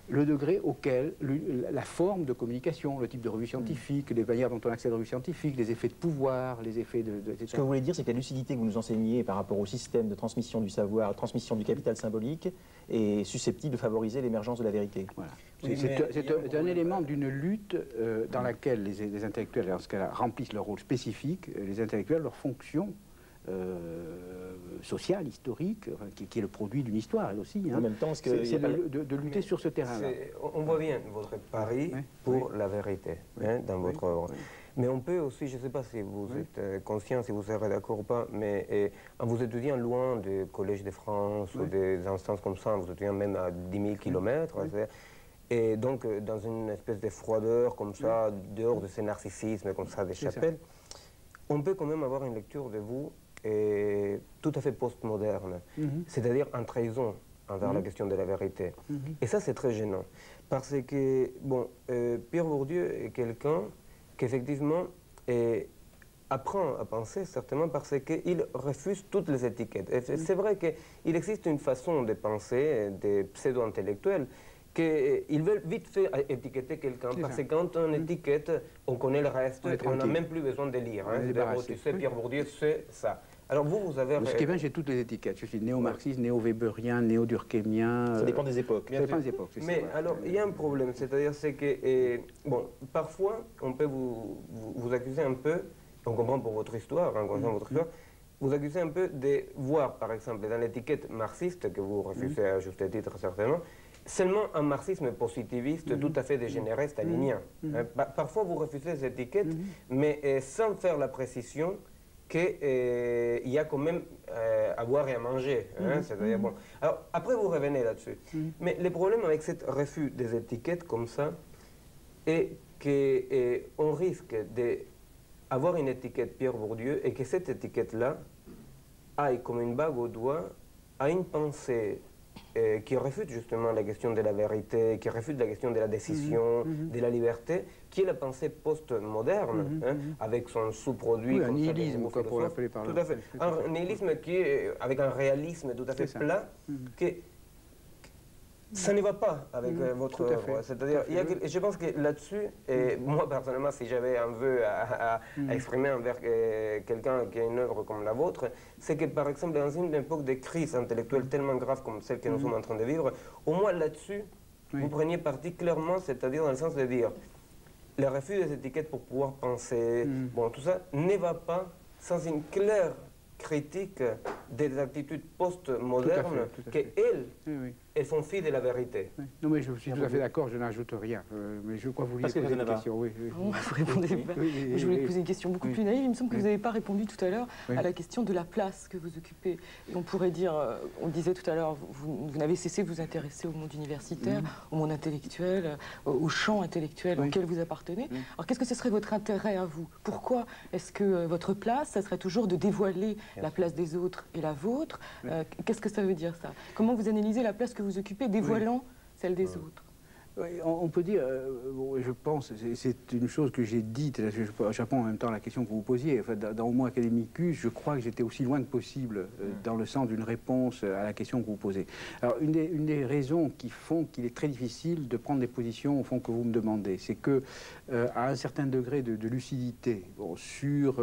le degré auquel la forme de communication, le type de revue scientifique, les manières dont on accède aux revues scientifiques, les effets de pouvoir, les effets etc. Ce que vous voulez dire, c'est que la lucidité que vous nous enseignez par rapport au système de transmission du savoir, transmission du capital symbolique, est susceptible de favoriser l'émergence de la vérité. Voilà. Oui, c'est un élément d'une lutte dans laquelle les intellectuels, dans ce cas-là, remplissent leur rôle spécifique, les intellectuels, leur fonction sociale, historique, qui est le produit d'une histoire, elle aussi. Hein. En même temps, c'est de lutter sur ce terrain-là. On voit bien votre pari pour la vérité dans votre œuvre. Mais on peut aussi, je ne sais pas si vous êtes conscient, si vous serez d'accord ou pas, mais en vous étudiant loin du Collège de France ou des instances comme ça, en vous étudiant même à 10 000 km, et donc dans une espèce de froideur comme ça, dehors de ces narcissismes comme ça, des chapelles, on peut quand même avoir une lecture de vous tout à fait postmoderne, c'est-à-dire en trahison envers la question de la vérité. Et ça, c'est très gênant. Parce que, bon, Pierre Bourdieu est quelqu'un qui, effectivement, apprend à penser, certainement, parce qu'il refuse toutes les étiquettes. C'est vrai qu'il existe une façon de penser des pseudo-intellectuels qu'ils veulent vite fait étiqueter quelqu'un, parce que quand on étiquette, on connaît le reste, on n'a même plus besoin de lire. Hein. Tu sais, Pierre Bourdieu, c'est ça. Alors vous avez... Ce qui est bien, j'ai toutes les étiquettes. Je suis néo-marxiste, néo-weberien, néo-durkheimien. Ça dépend des époques. Ça dépend des époques. Mais ça, alors, il y a un problème, c'est-à-dire c'est que, bon, parfois, on peut vous accuser un peu, on comprend pour votre histoire, hein, votre histoire, vous accusez un peu de voir, par exemple, dans l'étiquette marxiste, que vous refusez à juste titre certainement, seulement un marxisme positiviste tout à fait dégénéré, stalinien. Parfois, vous refusez cette étiquette, mais sans faire la précision qu'il y a quand même à boire et à manger. Hein, c'est-à-dire, bon. Alors, après, vous revenez là-dessus. Mais le problème avec ce refus des étiquettes comme ça est qu'on risque d'avoir une étiquette Pierre Bourdieu et que cette étiquette-là aille comme une bague au doigt à une pensée qui refute justement la question de la vérité, qui refute la question de la décision, de la liberté, qui est la pensée post-moderne, avec son sous-produit. Oui, un nihilisme, quoi, pour l'appeler par là. Tout à fait. Un nihilisme qui est avec un réalisme tout à fait plat, ça ne va pas avec votre œuvre. C'est-à-dire, je pense que là-dessus, moi personnellement, si j'avais un vœu à exprimer envers quelqu'un qui a une œuvre comme la vôtre, c'est que par exemple, dans une époque de crise intellectuelle tellement grave comme celle que nous sommes en train de vivre, au moins là-dessus, vous preniez parti clairement, c'est-à-dire dans le sens de dire, le refus des étiquettes pour pouvoir penser, bon, tout ça ne va pas sans une claire critique des attitudes post-modernes elles font fi de la vérité. Oui. Non, mais je suis tout à fait d'accord, je n'ajoute rien. Mais je crois que vous vouliez poser une question. Oui. Vous répondez pas. Je voulais poser une question beaucoup plus naïve. Il me semble que vous n'avez pas répondu tout à l'heure à la question de la place que vous occupez. Et on pourrait dire, on disait tout à l'heure, vous n'avez cessé de vous intéresser au monde universitaire, au monde intellectuel, au champ intellectuel auquel vous appartenez. Alors qu'est-ce que ce serait votre intérêt à vous? Pourquoi est-ce que votre place, ça serait toujours de dévoiler la place des autres et la vôtre? Qu'est-ce que ça veut dire ça? Comment vous analysez la place que vous occupez, dévoilant celle des autres? Oui, on peut dire, bon, je pense, c'est une chose que j'ai dite, je réponds en même temps à la question que vous posiez. Enfin, dans Homo academicus, je crois que j'étais aussi loin que possible dans le sens d'une réponse à la question que vous posez. Alors, une des raisons qui font qu'il est très difficile de prendre des positions au fond que vous me demandez, c'est que à un certain degré de lucidité sur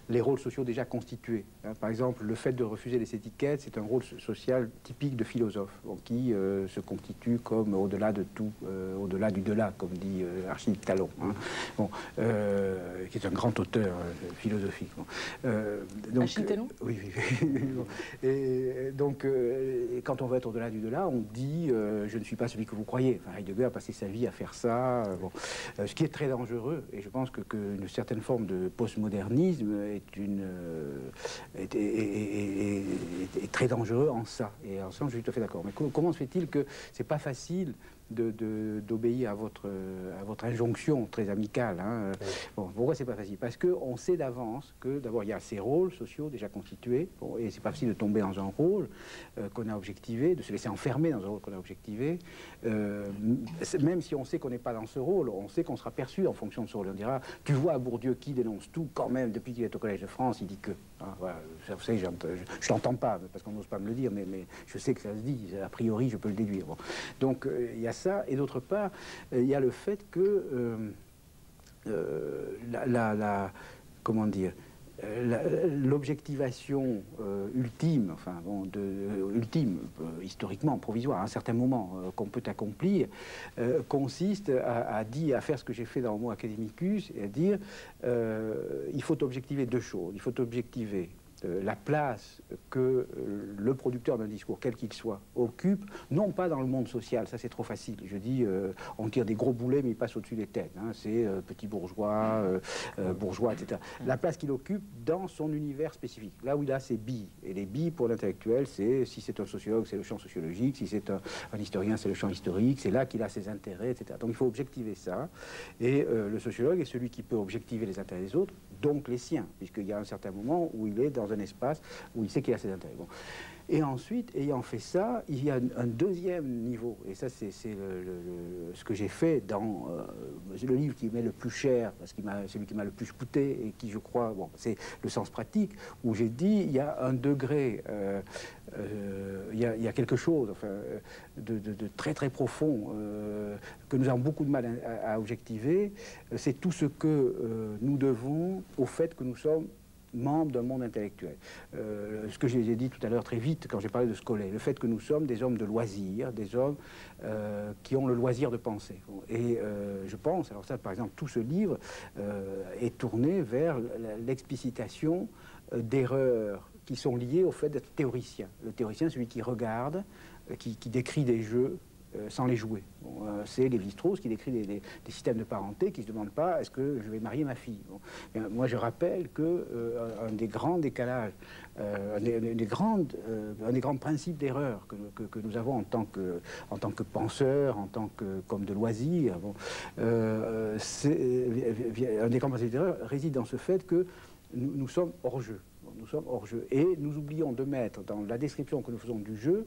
les rôles sociaux déjà constitués. Hein, par exemple, le fait de refuser les étiquettes, c'est un rôle social typique de philosophe, qui se constitue comme au-delà de tout, au-delà du delà, comme dit Achille Talon, hein, qui est un grand auteur philosophique. Donc, Achille Talon ? Oui, et donc, quand on va être au-delà du delà, on dit je ne suis pas celui que vous croyez. Enfin, Heidegger a passé sa vie à faire ça, ce qui est très dangereux, et je pense qu'une certaine forme de postmodernisme est très dangereux en ça, et en ça je suis tout à fait d'accord. Mais comment se fait-il que c'est pas facile d'obéir à votre injonction très amicale, hein. Bon, pourquoi c'est pas facile? Parce qu'on sait d'avance que d'abord il y a ces rôles sociaux déjà constitués, et c'est pas facile de tomber dans un rôle qu'on a objectivé, de se laisser enfermer dans un rôle qu'on a objectivé, même si on sait qu'on n'est pas dans ce rôle, on sait qu'on sera perçu en fonction de ce rôle. On dira, tu vois Bourdieu qui dénonce tout quand même depuis qu'il est au Collège de France, il dit que, hein, voilà, vous savez, je l'entends pas parce qu'on n'ose pas me le dire, mais je sais que ça se dit, a priori je peux le déduire. Bon. Donc il y a ça, et d'autre part, il y a le fait que comment dire, l'objectivation ultime, enfin bon, ultime, historiquement provisoire, à un certain moment qu'on peut accomplir, consiste à faire ce que j'ai fait dans Homo academicus, et à dire il faut objectiver deux choses. Il faut objectiver la place que le producteur d'un discours, quel qu'il soit, occupe, non pas dans le monde social, ça c'est trop facile. Je dis, on tire des gros boulets, mais ils passent au-dessus des têtes. Hein, c'est petit bourgeois, bourgeois, etc. La place qu'il occupe dans son univers spécifique, là où il a ses billes. Et les billes, pour l'intellectuel, c'est, si c'est un sociologue, c'est le champ sociologique, si c'est un historien, c'est le champ historique, c'est là qu'il a ses intérêts, etc. Donc il faut objectiver ça. Et le sociologue est celui qui peut objectiver les intérêts des autres, donc les siens, puisqu'il y a un certain moment où il est dans un espace où il sait qu'il a ses intérêts. Bon. Et ensuite, ayant fait ça, il y a un deuxième niveau, et ça c'est ce que j'ai fait dans le livre qui m'est le plus cher, parce que celui qui m'a le plus coûté, et qui je crois, bon, c'est le sens pratique, où j'ai dit, il y a un degré, il y a quelque chose, enfin, de très très profond, que nous avons beaucoup de mal à objectiver, c'est tout ce que nous devons au fait que nous sommes membres d'un monde intellectuel. Ce que j'ai dit tout à l'heure très vite quand j'ai parlé de Scollet, le fait que nous sommes des hommes de loisirs, des hommes qui ont le loisir de penser. Et je pense, alors ça par exemple, tout ce livre est tourné vers l'explicitation d'erreurs qui sont liées au fait d'être théoricien. Le théoricien, celui qui regarde, qui décrit des jeux, sans les jouer. Bon, c'est Lévi-Strauss qui décrit des systèmes de parenté qui ne se demandent pas est-ce que je vais marier ma fille. Bon. Bien, moi je rappelle que un des grands décalages, un des grands principes d'erreur que nous avons en tant que penseurs, en tant qu'hommes de loisirs, bon, un des grands principes d'erreur réside dans ce fait que nous sommes hors jeu. Bon, nous sommes hors jeu. Et nous oublions de mettre dans la description que nous faisons du jeu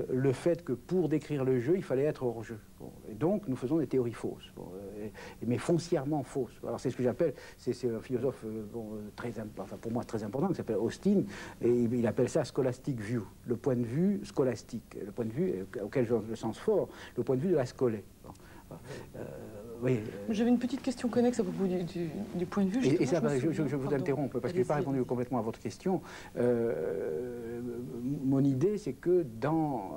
le fait que pour décrire le jeu, il fallait être hors jeu. Bon, et donc, nous faisons des théories fausses, bon, mais foncièrement fausses. Alors, c'est ce que j'appelle, c'est un philosophe enfin, pour moi très important, qui s'appelle Austin, et il appelle ça scholastic view, le point de vue scolastique, le point de vue auquel j'ai le sens fort, le point de vue de la scolée. Bon, oui, j'avais une petite question connexe à propos du point de vue. Et ça, je vous interromps, parce que je n'ai pas répondu complètement à votre question. Mon idée, c'est que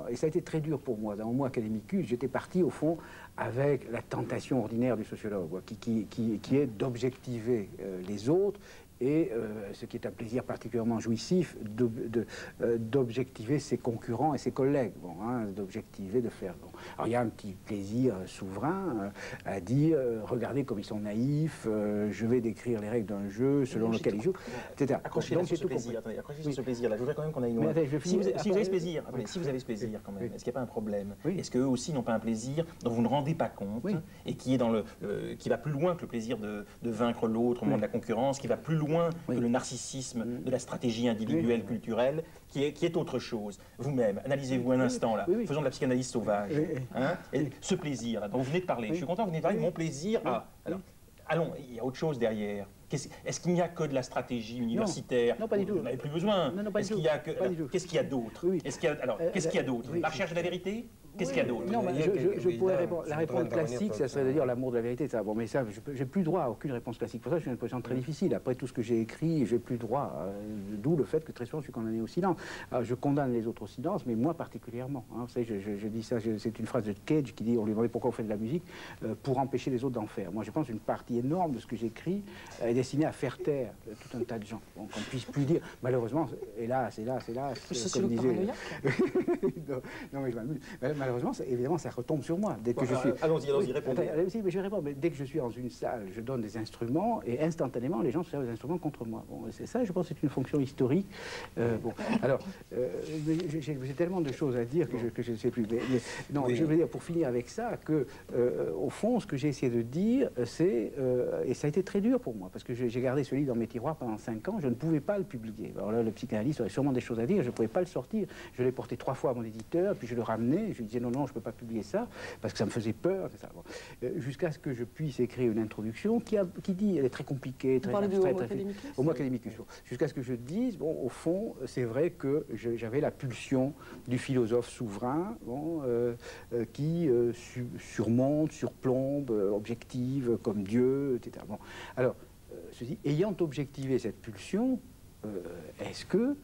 et ça a été très dur pour moi, dans Homo academicus, j'étais parti, au fond, avec la tentation ordinaire du sociologue, qui est d'objectiver les autres, et ce qui est un plaisir particulièrement jouissif, d'objectiver ses concurrents et ses collègues, bon, hein, d'objectiver, de faire... Bon. Alors il y a un petit plaisir souverain à dire, regardez comme ils sont naïfs, je vais décrire les règles d'un jeu selon lequel ils jouent, etc. Accrochez-vous sur ce plaisir, accrochez-vous sur ce plaisir, là, je voudrais quand même qu'on aille loin. Si vous avez ce plaisir, si vous avez ce plaisir quand même, est-ce qu'il n'y a pas un problème? Est-ce qu'eux aussi n'ont pas un plaisir dont vous ne rendez pas compte, et qui est qui va plus loin que le plaisir de vaincre l'autre au moment de la concurrence, qui va plus loin loin que le narcissisme de la stratégie individuelle culturelle, qui est autre chose. Vous-même, analysez-vous un instant là, faisons de la psychanalyse sauvage. Hein, et ce plaisir là, dont vous venez de parler, je suis content que vous venez de parler de mon plaisir. Alors, allons, il y a autre chose derrière. Est-ce qu'il n'y a que de la stratégie universitaire? Non, pas du tout. Vous n'en avez plus besoin. Non, pas du tout. Qu'est-ce qu'il y a d'autre? Qu'est-ce qu'il y a d'autre? La recherche de la vérité? Qu'est-ce qu'il y a d'autre? Non, je pourrais répondre. La réponse classique, ça serait de dire l'amour de la vérité. Ça. Bon, mais ça, j'ai plus droit à aucune réponse classique. Pour ça, je suis dans une position très difficile. Après tout ce que j'ai écrit, j'ai plus droit. D'où le fait que très souvent, je suis condamné au silence. Alors, je condamne les autres au silence, mais moi particulièrement. Hein. Vous savez, je dis ça, c'est une phrase de Cage qui dit, on lui demandait pourquoi on fait de la musique, pour empêcher les autres d'en faire. Moi, je pense qu'une partie énorme de ce que j'écris est destinée à faire taire tout un tas de gens. Donc, qu'on puisse plus dire, malheureusement, hélas, comme disait... non, mais je m'amuse. Malheureusement, évidemment, ça retombe sur moi. Dès que je suis... Allons-y, répondez. Mais je réponds. Mais dès que je suis dans une salle, je donne des instruments et instantanément, les gens se servent des instruments contre moi. Bon, c'est ça, je pense, c'est une fonction historique. Bon, alors, j'ai tellement de choses à dire que je ne sais plus. Non, je veux dire, pour finir avec ça, que au fond, ce que j'ai essayé de dire, c'est et ça a été très dur pour moi, parce que j'ai gardé ce livre dans mes tiroirs pendant 5 ans, je ne pouvais pas le publier. Alors là, le psychanalyste aurait sûrement des choses à dire, je ne pouvais pas le sortir. Je l'ai porté 3 fois à mon éditeur, puis je le ramenais, je lui disais non, je ne peux pas publier ça, parce que ça me faisait peur, c'est ça. Bon. Jusqu'à ce que je puisse écrire une introduction qui dit, elle est très compliquée, très abstraite, Homo academicus. Jusqu'à ce que je dise, bon, au fond, c'est vrai que j'avais la pulsion du philosophe souverain, bon, qui surmonte, surplombe, objective comme Dieu, etc. Bon. Alors, ceci, ayant objectivé cette pulsion, est-ce que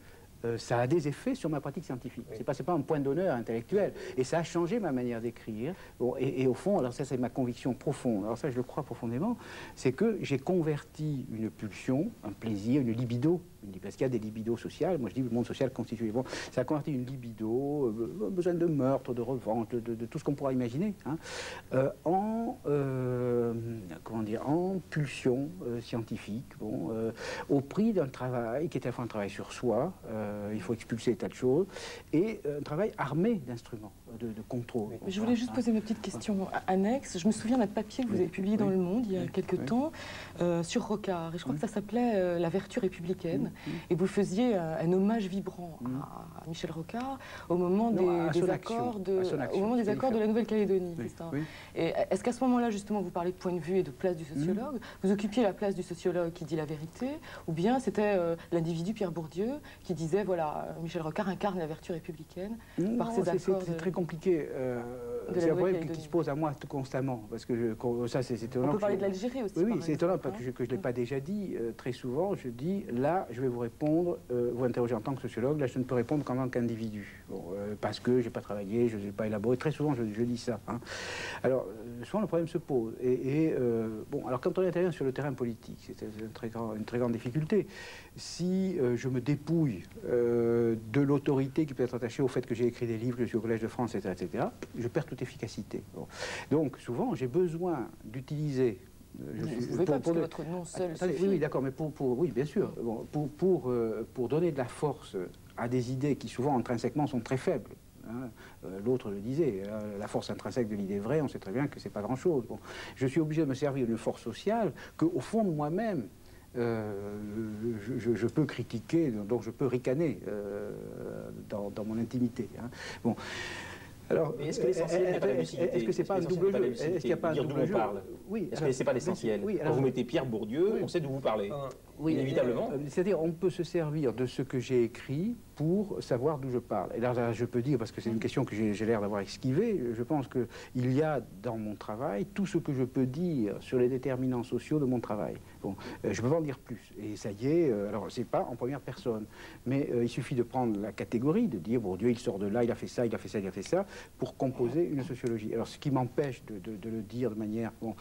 ça a des effets sur ma pratique scientifique? C'est pas un point d'honneur intellectuel. Et ça a changé ma manière d'écrire. Bon, et au fond, alors ça c'est ma conviction profonde, alors ça je le crois profondément, c'est que j'ai converti une pulsion, un plaisir, une libido, parce qu'il y a des libidos sociales, moi je dis le monde social constitué, bon, ça a converti une libido, besoin de meurtre, de revanche, de tout ce qu'on pourra imaginer, hein, en pulsion scientifique, bon, au prix d'un travail qui est à la fois un travail sur soi, il faut expulser des tas de choses, et un travail armé d'instruments de contrôle. Je voulais juste poser une petite question annexe. Je me souviens d'un papier que vous avez publié dans Le Monde il y a quelques temps sur Rocard, et je crois que ça s'appelait La vertu républicaine, et vous faisiez un hommage vibrant à Michel Rocard au moment des accords de la Nouvelle-Calédonie. Et est-ce qu'à ce moment-là, justement, vous parlez de point de vue et de place du sociologue, vous occupiez la place du sociologue qui dit la vérité, ou bien c'était l'individu Pierre Bourdieu qui disait, voilà, Michel Rocard incarne la vertu républicaine par ses accords. C'est très compliqué. C'est un problème qui se pose à moi tout constamment, parce que ça, c'est étonnant. On peut parler de l'Algérie aussi. Oui, c'est étonnant, parce que je ne l'ai pas déjà dit. Très souvent, je dis, là, je vais vous répondre, vous interrogez en tant que sociologue, là, je ne peux répondre qu'en tant qu'individu, parce que je n'ai pas travaillé, je n'ai pas élaboré. Très souvent, je dis ça. Hein. Alors, souvent, le problème se pose. Bon, alors, quand on intervient sur le terrain politique, c'est une très grande difficulté. Si je me dépouille de l'autorité qui peut être attachée au fait que j'ai écrit des livres, que je suis au Collège de France, etc., je perds toute efficacité. Bon. Donc, souvent, j'ai besoin d'utiliser... Vous ne pouvez pas, parce que votre nom seul suffit. Oui, d'accord, mais oui, bien sûr. Bon, pour donner de la force à des idées qui, souvent, intrinsèquement, sont très faibles. Hein. L'autre le disait, la force intrinsèque de l'idée vraie, on sait très bien que c'est pas grand-chose. Bon. Je suis obligé de me servir d'une force sociale qu'au fond de moi-même, je peux critiquer, donc je peux ricaner dans mon intimité. Hein. Bon. Alors, est-ce que l'essentiel n'est pas la lucidité? Est-ce que c'est pas un double jeu? Est-ce qu'il n'y a pas un double jeu? Oui. Est-ce que c'est pas l'essentiel? Quand vous mettez Pierre Bourdieu, on sait d'où vous parlez. Oui, inévitablement. C'est-à-dire, on peut se servir de ce que j'ai écrit pour savoir d'où je parle. Et là, je peux dire, parce que c'est une question que j'ai l'air d'avoir esquivée, je pense qu'il y a dans mon travail tout ce que je peux dire sur les déterminants sociaux de mon travail. Bon, je peux pas en dire plus. Et ça y est, alors c'est pas en première personne, mais il suffit de prendre la catégorie, de dire, bon, Dieu, il sort de là, il a fait ça, il a fait ça, il a fait ça, pour composer une sociologie. Alors, ce qui m'empêche de le dire de manière, bon,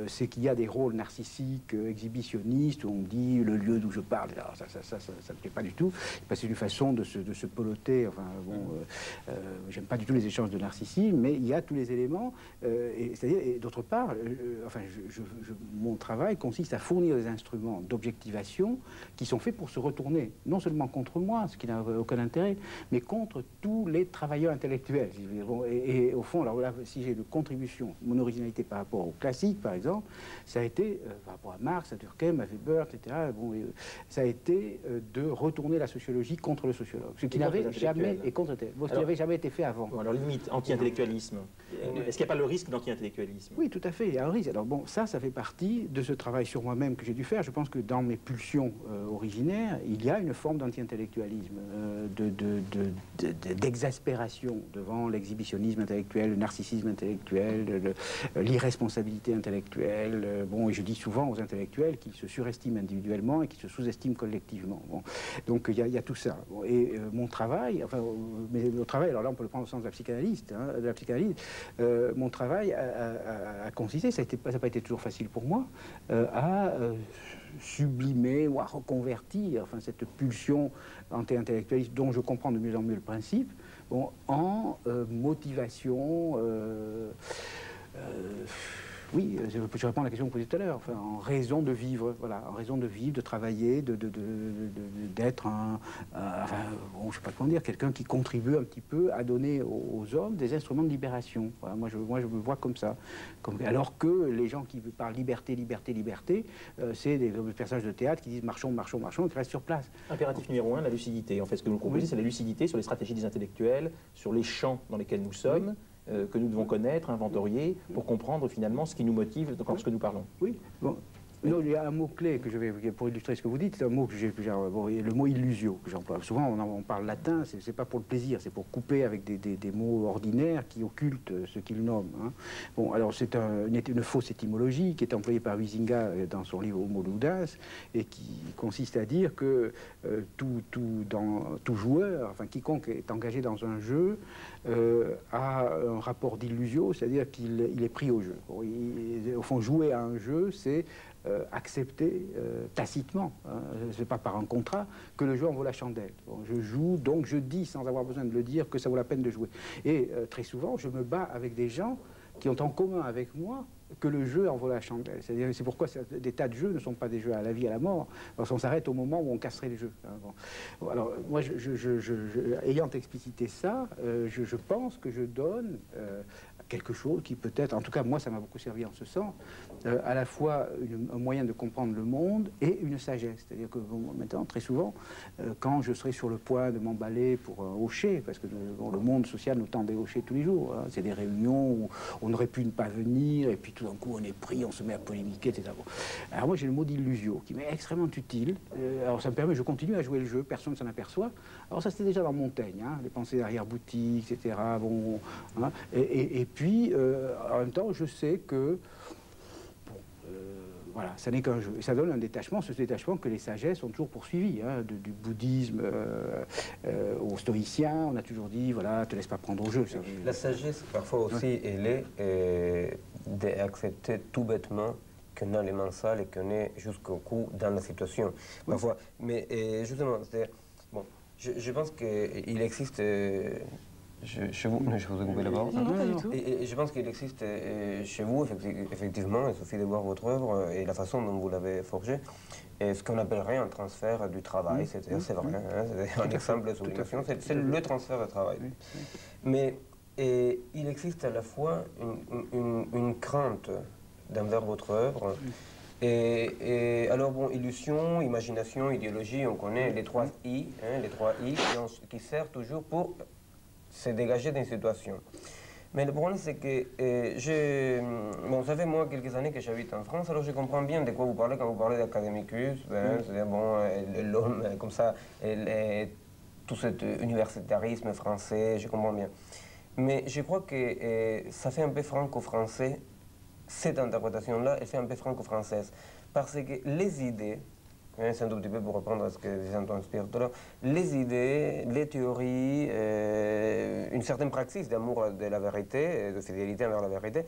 c'est qu'il y a des rôles narcissiques, exhibitionnistes, où on me dit le lieu d'où je parle. Alors, ça me plaît pas du tout. C'est une façon de se peloter. Enfin, bon, j'aime pas du tout les échanges de narcissisme, mais il y a tous les éléments. C'est-à-dire, et d'autre part, mon travail consiste à fournir des instruments d'objectivation qui sont faits pour se retourner, non seulement contre moi, ce qui n'a aucun intérêt, mais contre tous les travailleurs intellectuels. Bon, et au fond, alors là, si j'ai une contribution, mon originalité par rapport au classique, par exemple, ça a été par rapport à Marx, à Durkheim, à Weber, etc., bon, ça a été de retourner la sociologie contre le sociologue, ce qui n'avait jamais, et contre, ce qui n'avait jamais été fait avant. Bon, alors limite, anti-intellectualisme. Est-ce qu'il n'y a pas le risque d'anti-intellectualisme? Oui, tout à fait, il y a un risque. Alors bon, ça fait partie de ce travail sur moi-même que j'ai dû faire. Je pense que dans mes pulsions originaires, il y a une forme d'anti-intellectualisme, d'exaspération devant l'exhibitionnisme intellectuel, le narcissisme intellectuel, l'irresponsabilité intellectuelle. Bon, et je dis souvent aux intellectuels qu'ils se surestiment individuellement et qu'ils se sous-estiment collectivement. Bon. Donc il y a tout ça. Bon, et mon travail, enfin, mon travail, alors là on peut le prendre au sens de la psychanalyste, hein, de la psychanalyse, mon travail a consisté, ça n'a pas été toujours facile pour moi, à sublimer ou à reconvertir enfin, cette pulsion anti-intellectualiste dont je comprends de mieux en mieux le principe, bon, en motivation, oui, je réponds à la question que vous posiez tout à l'heure, enfin, en raison de vivre, voilà, en raison de vivre, de travailler, d'être enfin, bon, je ne sais pas comment dire, quelqu'un qui contribue un petit peu à donner aux hommes des instruments de libération. Voilà, moi, je me vois comme ça. Alors que les gens qui parlent liberté, liberté, liberté, c'est des personnages de théâtre qui disent marchons, marchons, marchons, et qui restent sur place. Impératif numéro 1, la lucidité. En fait, ce que nous proposez, oui, c'est la lucidité sur les stratégies des intellectuels, sur les champs dans lesquels nous sommes. Oui. Que nous devons connaître, inventorier, pour comprendre finalement ce qui nous motive lorsque nous parlons. Oui, bon. Non, il y a un mot-clé que je vais, pour illustrer ce que vous dites, c'est un mot que j'ai, bon, le mot illusio que j'emploie. Souvent, on parle latin, c'est pas pour le plaisir, c'est pour couper avec des mots ordinaires qui occultent ce qu'ils nomment. Hein. Bon, alors c'est une fausse étymologie qui est employée par Huizinga dans son livre Homo Ludens et qui consiste à dire que tout joueur, enfin quiconque est engagé dans un jeu, a un rapport d'illusio, c'est-à-dire qu'il est pris au jeu. Bon, au fond, jouer à un jeu, c'est accepter tacitement, hein, c'est pas par un contrat, que le jeu en vaut la chandelle. Bon, je joue, donc je dis, sans avoir besoin de le dire, que ça vaut la peine de jouer. Et très souvent, je me bats avec des gens qui ont en commun avec moi que le jeu en vaut la chandelle. C'est pourquoi des tas de jeux ne sont pas des jeux à la vie, à la mort, parce qu'on s'arrête au moment où on casserait les jeux. Hein, bon. Alors, moi, ayant explicité ça, je pense que je donne quelque chose qui peut-être, en tout cas moi ça m'a beaucoup servi en ce sens, à la fois un moyen de comprendre le monde et une sagesse. C'est-à-dire que bon, maintenant, très souvent, quand je serai sur le point de m'emballer pour un hocher, parce que bon, le monde social nous tend des hochers tous les jours, hein, c'est des réunions où on aurait pu ne pas venir, et puis tout d'un coup on est pris, on se met à polémiquer, etc. Bon. Alors moi j'ai le mot d'illusio qui m'est extrêmement utile. Alors ça me permet, je continue à jouer le jeu, personne ne s'en aperçoit. Alors ça c'était déjà dans Montaigne, hein, les pensées d'arrière-boutique, etc. Bon, hein, et puis en même temps je sais que voilà, ça n'est qu'un jeu. Et ça donne un détachement, ce détachement que les sagesses ont toujours poursuivi, hein, du bouddhisme aux stoïciens, on a toujours dit, voilà, te laisse pas prendre au jeu. Ça. La sagesse, parfois aussi, elle est d'accepter tout bêtement qu'on a les mains sales et qu'on est jusqu'au cou dans la situation. Parfois. Mais justement, bon, je pense qu'il existe... je vous ai coupé la parole. Non, pas du tout. Et je pense qu'il existe chez vous, effectivement, il suffit de voir votre œuvre et la façon dont vous l'avez forgée, et ce qu'on appellerait un transfert du travail. C'est vrai, hein, c'est un exemple de soulignement, c'est le transfert de travail. Mais il existe à la fois une crainte d'envers votre œuvre. Et alors, bon, illusion, imagination, idéologie, on connaît les 3 I, hein, les 3 I qui servent toujours pour se dégager d'une situation. Mais le problème, c'est que bon, ça fait moi quelques années que j'habite en France, alors je comprends bien de quoi vous parlez quand vous parlez d'académicus, hein, c'est-à-dire, bon, l'homme, comme ça, tout cet universitarisme français, je comprends bien. Mais je crois que ça fait un peu franco-français, cette interprétation-là, elle fait un peu franco-française. Parce que les idées, hein, c'est un tout petit peu pour reprendre à ce que disait Antoine Spire tout à l'heure, les idées, les théories, une certaine praxis d'amour de la vérité, de fidélité envers la vérité,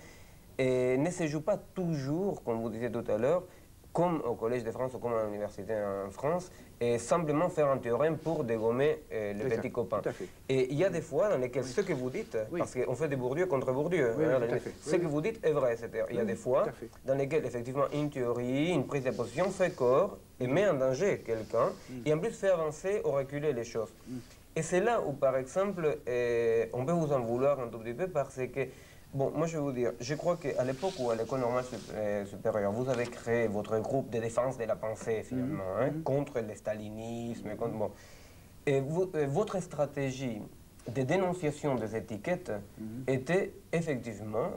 ne se jouent pas toujours, comme vous disiez tout à l'heure, comme au Collège de France ou comme à l'université en France, et simplement faire un théorème pour dégommer les petits copains. Et il y a des fois dans lesquelles ce que vous dites, parce qu'on fait des Bourdieu contre Bourdieu, hein, ce que vous dites est vrai. Il y a des fois dans lesquelles effectivement une théorie, une prise de position fait corps et met en danger quelqu'un, et en plus fait avancer ou reculer les choses. Et c'est là où, par exemple, on peut vous en vouloir un tout petit peu parce que Bon, moi je vais vous dire, je crois qu'à l'époque où à l'école normale supérieure, vous avez créé votre groupe de défense de la pensée finalement, hein, contre le stalinisme, contre, bon. Et votre stratégie de dénonciation des étiquettes était effectivement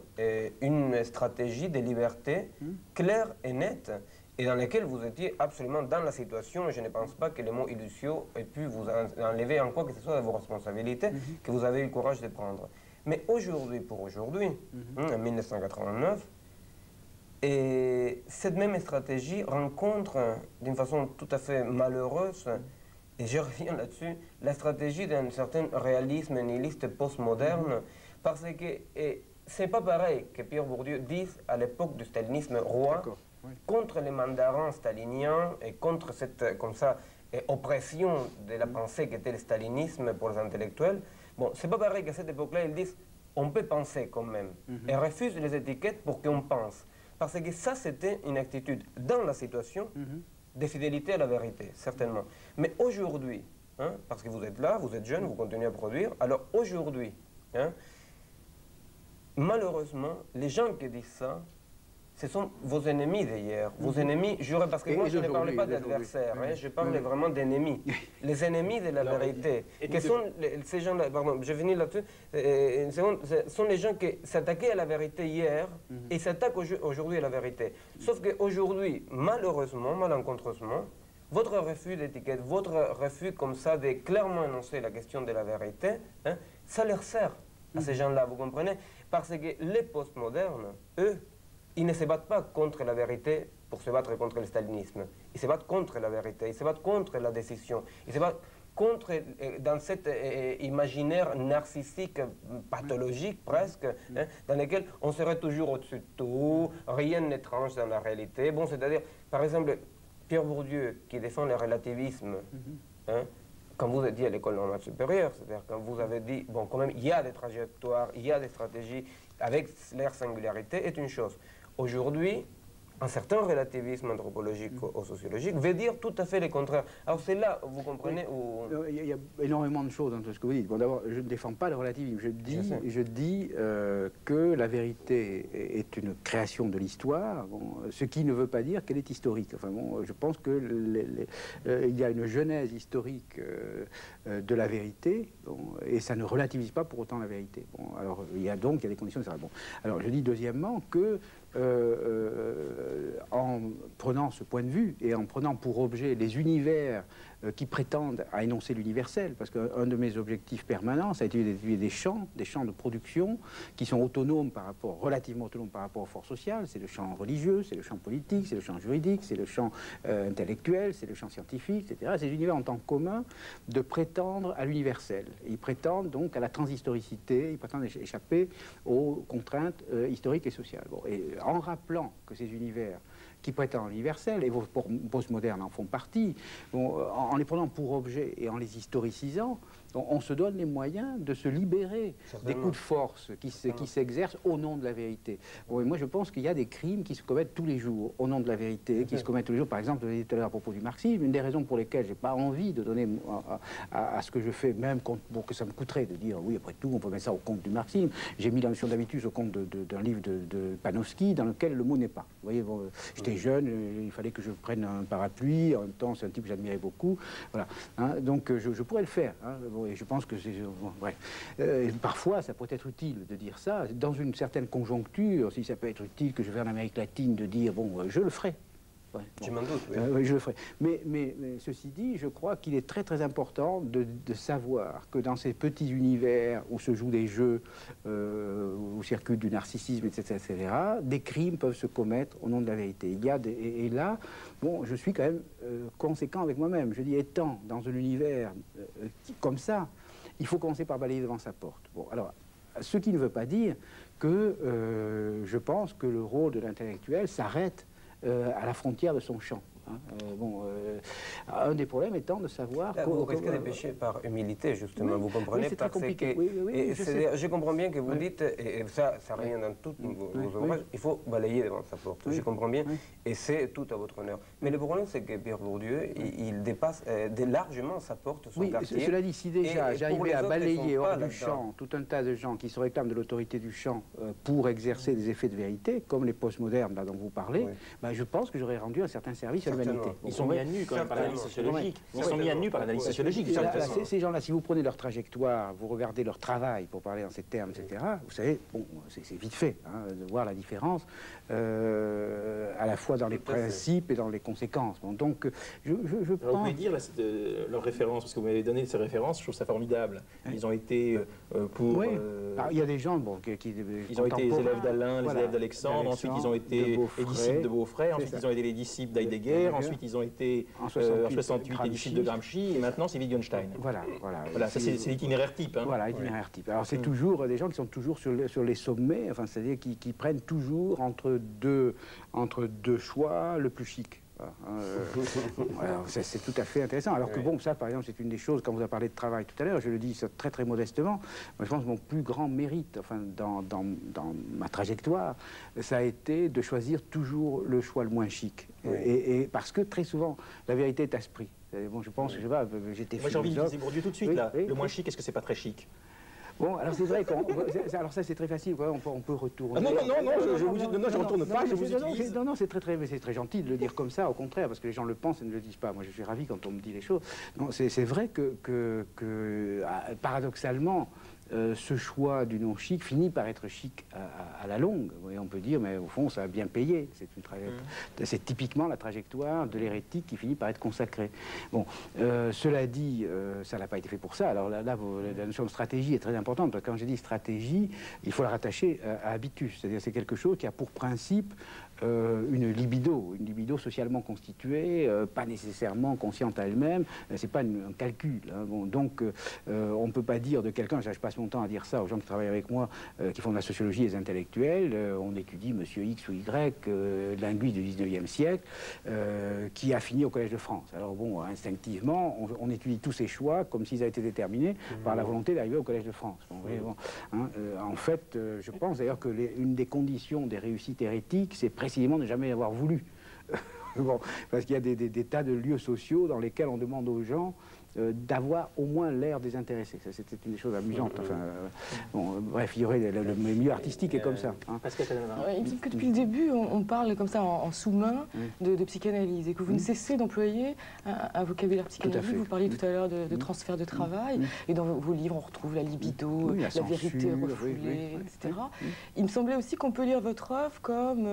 une stratégie de liberté claire et nette, et dans laquelle vous étiez absolument dans la situation, et je ne pense pas que le mot illusio ait pu vous enlever en quoi que ce soit de vos responsabilités que vous avez eu le courage de prendre. Mais aujourd'hui, pour aujourd'hui, en 1989, et cette même stratégie rencontre d'une façon tout à fait malheureuse, et je reviens là-dessus, la stratégie d'un certain réalisme nihiliste postmoderne, parce que c'est pas pareil que Pierre Bourdieu dise à l'époque du stalinisme roi, contre les mandarins staliniens et contre cette comme ça, oppression de la pensée qu'était le stalinisme pour les intellectuels. Bon, c'est pas pareil qu'à cette époque-là, ils disent on peut penser quand même, et refusent les étiquettes pour qu'on pense. Parce que ça, c'était une attitude dans la situation de fidélité à la vérité, certainement. Mais aujourd'hui, hein, parce que vous êtes là, vous êtes jeune, vous continuez à produire, alors aujourd'hui, hein, malheureusement, les gens qui disent ça, ce sont vos ennemis d'hier, vos ennemis jurés, parce que moi je ne parle pas d'adversaires, hein, je parle vraiment d'ennemis, les ennemis de la vérité, qui sont ces gens-là, pardon, je finis là-dessus, sont les gens qui s'attaquaient à la vérité hier et s'attaquent aujourd'hui à la vérité. Sauf qu'aujourd'hui, malheureusement, malencontreusement, votre refus d'étiquette, votre refus comme ça de clairement énoncer la question de la vérité, hein, ça leur sert à ces gens-là, vous comprenez? Parce que les postmodernes, eux, ils ne se battent pas contre la vérité pour se battre contre le stalinisme. Ils se battent contre la vérité, ils se battent contre la décision, ils se battent contre, dans cet imaginaire narcissique, pathologique presque, hein, dans lequel on serait toujours au-dessus de tout, rien n'étrange dans la réalité. Bon, c'est-à-dire, par exemple, Pierre Bourdieu, qui défend le relativisme, hein, quand vous êtes dit à l'école normale supérieure, c'est-à-dire quand vous avez dit, bon, quand même, il y a des trajectoires, il y a des stratégies, avec leur singularité, est une chose. Aujourd'hui, un certain relativisme anthropologique ou sociologique veut dire tout à fait le contraire. Alors c'est là, vous comprenez, où... Il y a énormément de choses dans tout ce que vous dites. Bon, d'abord, je ne défends pas le relativisme. Je dis que la vérité est une création de l'histoire, bon, ce qui ne veut pas dire qu'elle est historique. Enfin, bon, je pense qu'il y a une genèse historique de la vérité, bon, et ça ne relativise pas pour autant la vérité. Bon, alors, il y a des conditions de ça. Bon. Alors, je dis deuxièmement que en prenant ce point de vue et en prenant pour objet les univers qui prétendent à énoncer l'universel, parce qu'un de mes objectifs permanents, ça a été d'étudier des champs de production qui sont autonomes relativement autonomes par rapport aux forces sociales. C'est le champ religieux, c'est le champ politique, c'est le champ juridique, c'est le champ intellectuel, c'est le champ scientifique, etc. Ces univers ont en commun de prétendre à l'universel. Ils prétendent donc à la transhistoricité, ils prétendent échapper aux contraintes historiques et sociales. Bon, et en rappelant que ces univers qui prétendent l'universel, et vos postmodernes en font partie, bon, en les prenant pour objet et en les historicisant, on se donne les moyens de se libérer des coups de force qui s'exercent au nom de la vérité. Bon, et moi, je pense qu'il y a des crimes qui se commettent tous les jours au nom de la vérité, qui se commettent tous les jours. Par exemple, je l'ai dit tout à l'heure à propos du marxisme, une des raisons pour lesquelles je n'ai pas envie de donner à ce que je fais, même que ça me coûterait de dire, oui, après tout, on peut mettre ça au compte du marxisme. J'ai mis la notion d'habitus au compte d'un livre de Panofsky, dans lequel le mot n'est pas. Vous voyez, bon, j'étais jeune, il fallait que je prenne un parapluie, en même temps, c'est un type que j'admirais beaucoup. Voilà. Hein, donc, je pourrais le faire. Hein, bon, et je pense que c'est... Bon, bref. Parfois, ça pourrait être utile de dire ça. Dans une certaine conjoncture, si ça peut être utile que je vais en Amérique latine, de dire, bon, je le ferai. Ouais, bon. Je m'en doute, oui. Oui, je le ferai. Mais ceci dit, je crois qu'il est très très important de savoir que dans ces petits univers où se jouent des jeux, où circule du narcissisme, etc., des crimes peuvent se commettre au nom de la vérité. Il y a et là, bon, je suis quand même conséquent avec moi-même. Je dis, étant dans un univers comme ça, il faut commencer par balayer devant sa porte. Bon, alors, ce qui ne veut pas dire que je pense que le rôle de l'intellectuel s'arrête à la frontière de son champ. Hein. Un des problèmes étant de savoir... Vous risquez de pécher par humilité, justement, oui, vous comprenez, oui, c'est très compliqué. Je comprends bien que vous dites, et ça revient dans tous vos ouvrages, il faut balayer devant sa porte, je comprends bien, et c'est tout à votre honneur. Mais le problème, c'est que Pierre Bourdieu, il dépasse largement sa porte, son quartier. Cela dit, si déjà j'arrivais à balayer hors du champ tout un tas de gens qui se réclament de l'autorité du champ pour exercer des effets de vérité, comme les postmodernes dont vous parlez, ben, je pense que j'aurais rendu un certain service à l'humanité. Ils sont mis à nu quand même par l'analyse sociologique. Ils sont mis à nu par l'analyse sociologique. Ces gens-là, si vous prenez leur trajectoire, vous regardez leur travail, pour parler dans ces termes, etc., vous savez, bon, c'est vite fait hein, de voir la différence, à la fois dans les principes et dans les conséquences. Bon, donc, je pense... Vous pouvez dire leurs références, parce que vous m'avez donné ces références, je trouve ça formidable. Ils ont été pour... Oui. Il y a des gens bon, ils ont été les élèves d'Alain, les élèves d'Alexandre, ensuite ils ont été les disciples de Beaufray, ensuite ils ont été les disciples d'Heidegger, ensuite ils ont été en 68 les disciples de Gramsci, et maintenant c'est Wittgenstein. Voilà, ça c'est l'itinéraire type. Hein. Voilà, l'itinéraire type. Alors c'est toujours des gens qui sont toujours sur les sommets, enfin c'est-à-dire qui prennent toujours entre deux choix le plus chic. C'est tout à fait intéressant. Alors que bon, ça par exemple, c'est une des choses, quand vous avez parlé de travail tout à l'heure, je le dis très très modestement, moi, je pense que mon plus grand mérite, enfin, dans ma trajectoire, ça a été de choisir toujours le choix le moins chic. Et parce que très souvent, la vérité est à ce prix. Bon, je pense que j'étais philosophe. Moi j'ai envie de dire Bourdieu tout de suite, là. Le moins chic, est-ce que c'est pas très chic? Bon, alors c'est vrai alors ça c'est très facile, on peut retourner. Ah non, je ne retourne pas, je vous utilise. Non, c'est très gentil de le dire comme ça, au contraire, parce que les gens le pensent et ne le disent pas. Moi, je suis ravi quand on me dit les choses. Non, c'est vrai que paradoxalement, ce choix du non chic finit par être chic à la longue. Oui, on peut dire, mais au fond, ça a bien payé. C'est typiquement la trajectoire de l'hérétique qui finit par être consacrée. Bon, cela dit, ça n'a pas été fait pour ça. Alors là, la notion de stratégie est très importante, parce que quand je dis stratégie, il faut la rattacher à habitus. C'est-à-dire c'est quelque chose qui a pour principe une libido socialement constituée, pas nécessairement consciente à elle-même, c'est pas un calcul. Hein. Bon, donc, on ne peut pas dire de quelqu'un, je passe mon temps à dire ça aux gens qui travaillent avec moi, qui font de la sociologie et des intellectuels, on étudie monsieur X ou Y, linguiste du 19e siècle, qui a fini au Collège de France. Alors bon, instinctivement, on étudie tous ces choix comme s'ils avaient été déterminés par la volonté d'arriver au Collège de France. Bon, hein, en fait, je pense d'ailleurs que une des conditions des réussites hérétiques, c'est précisément ne jamais avoir voulu. Bon, parce qu'il y a des tas de lieux sociaux dans lesquels on demande aux gens d'avoir au moins l'air désintéressé. Ça, c'était une des choses amusantes. Enfin, bon, bref, il y aurait le milieu artistique est comme ça. Hein. Il me semble que depuis le début, on parle comme ça en sous-main de psychanalyse et que vous ne cessez d'employer un vocabulaire psychanalytique. Vous parliez tout à l'heure de transfert de travail et dans vos livres, on retrouve la libido, la vérité refoulée, etc. Il me semblait aussi qu'on peut lire votre œuvre comme,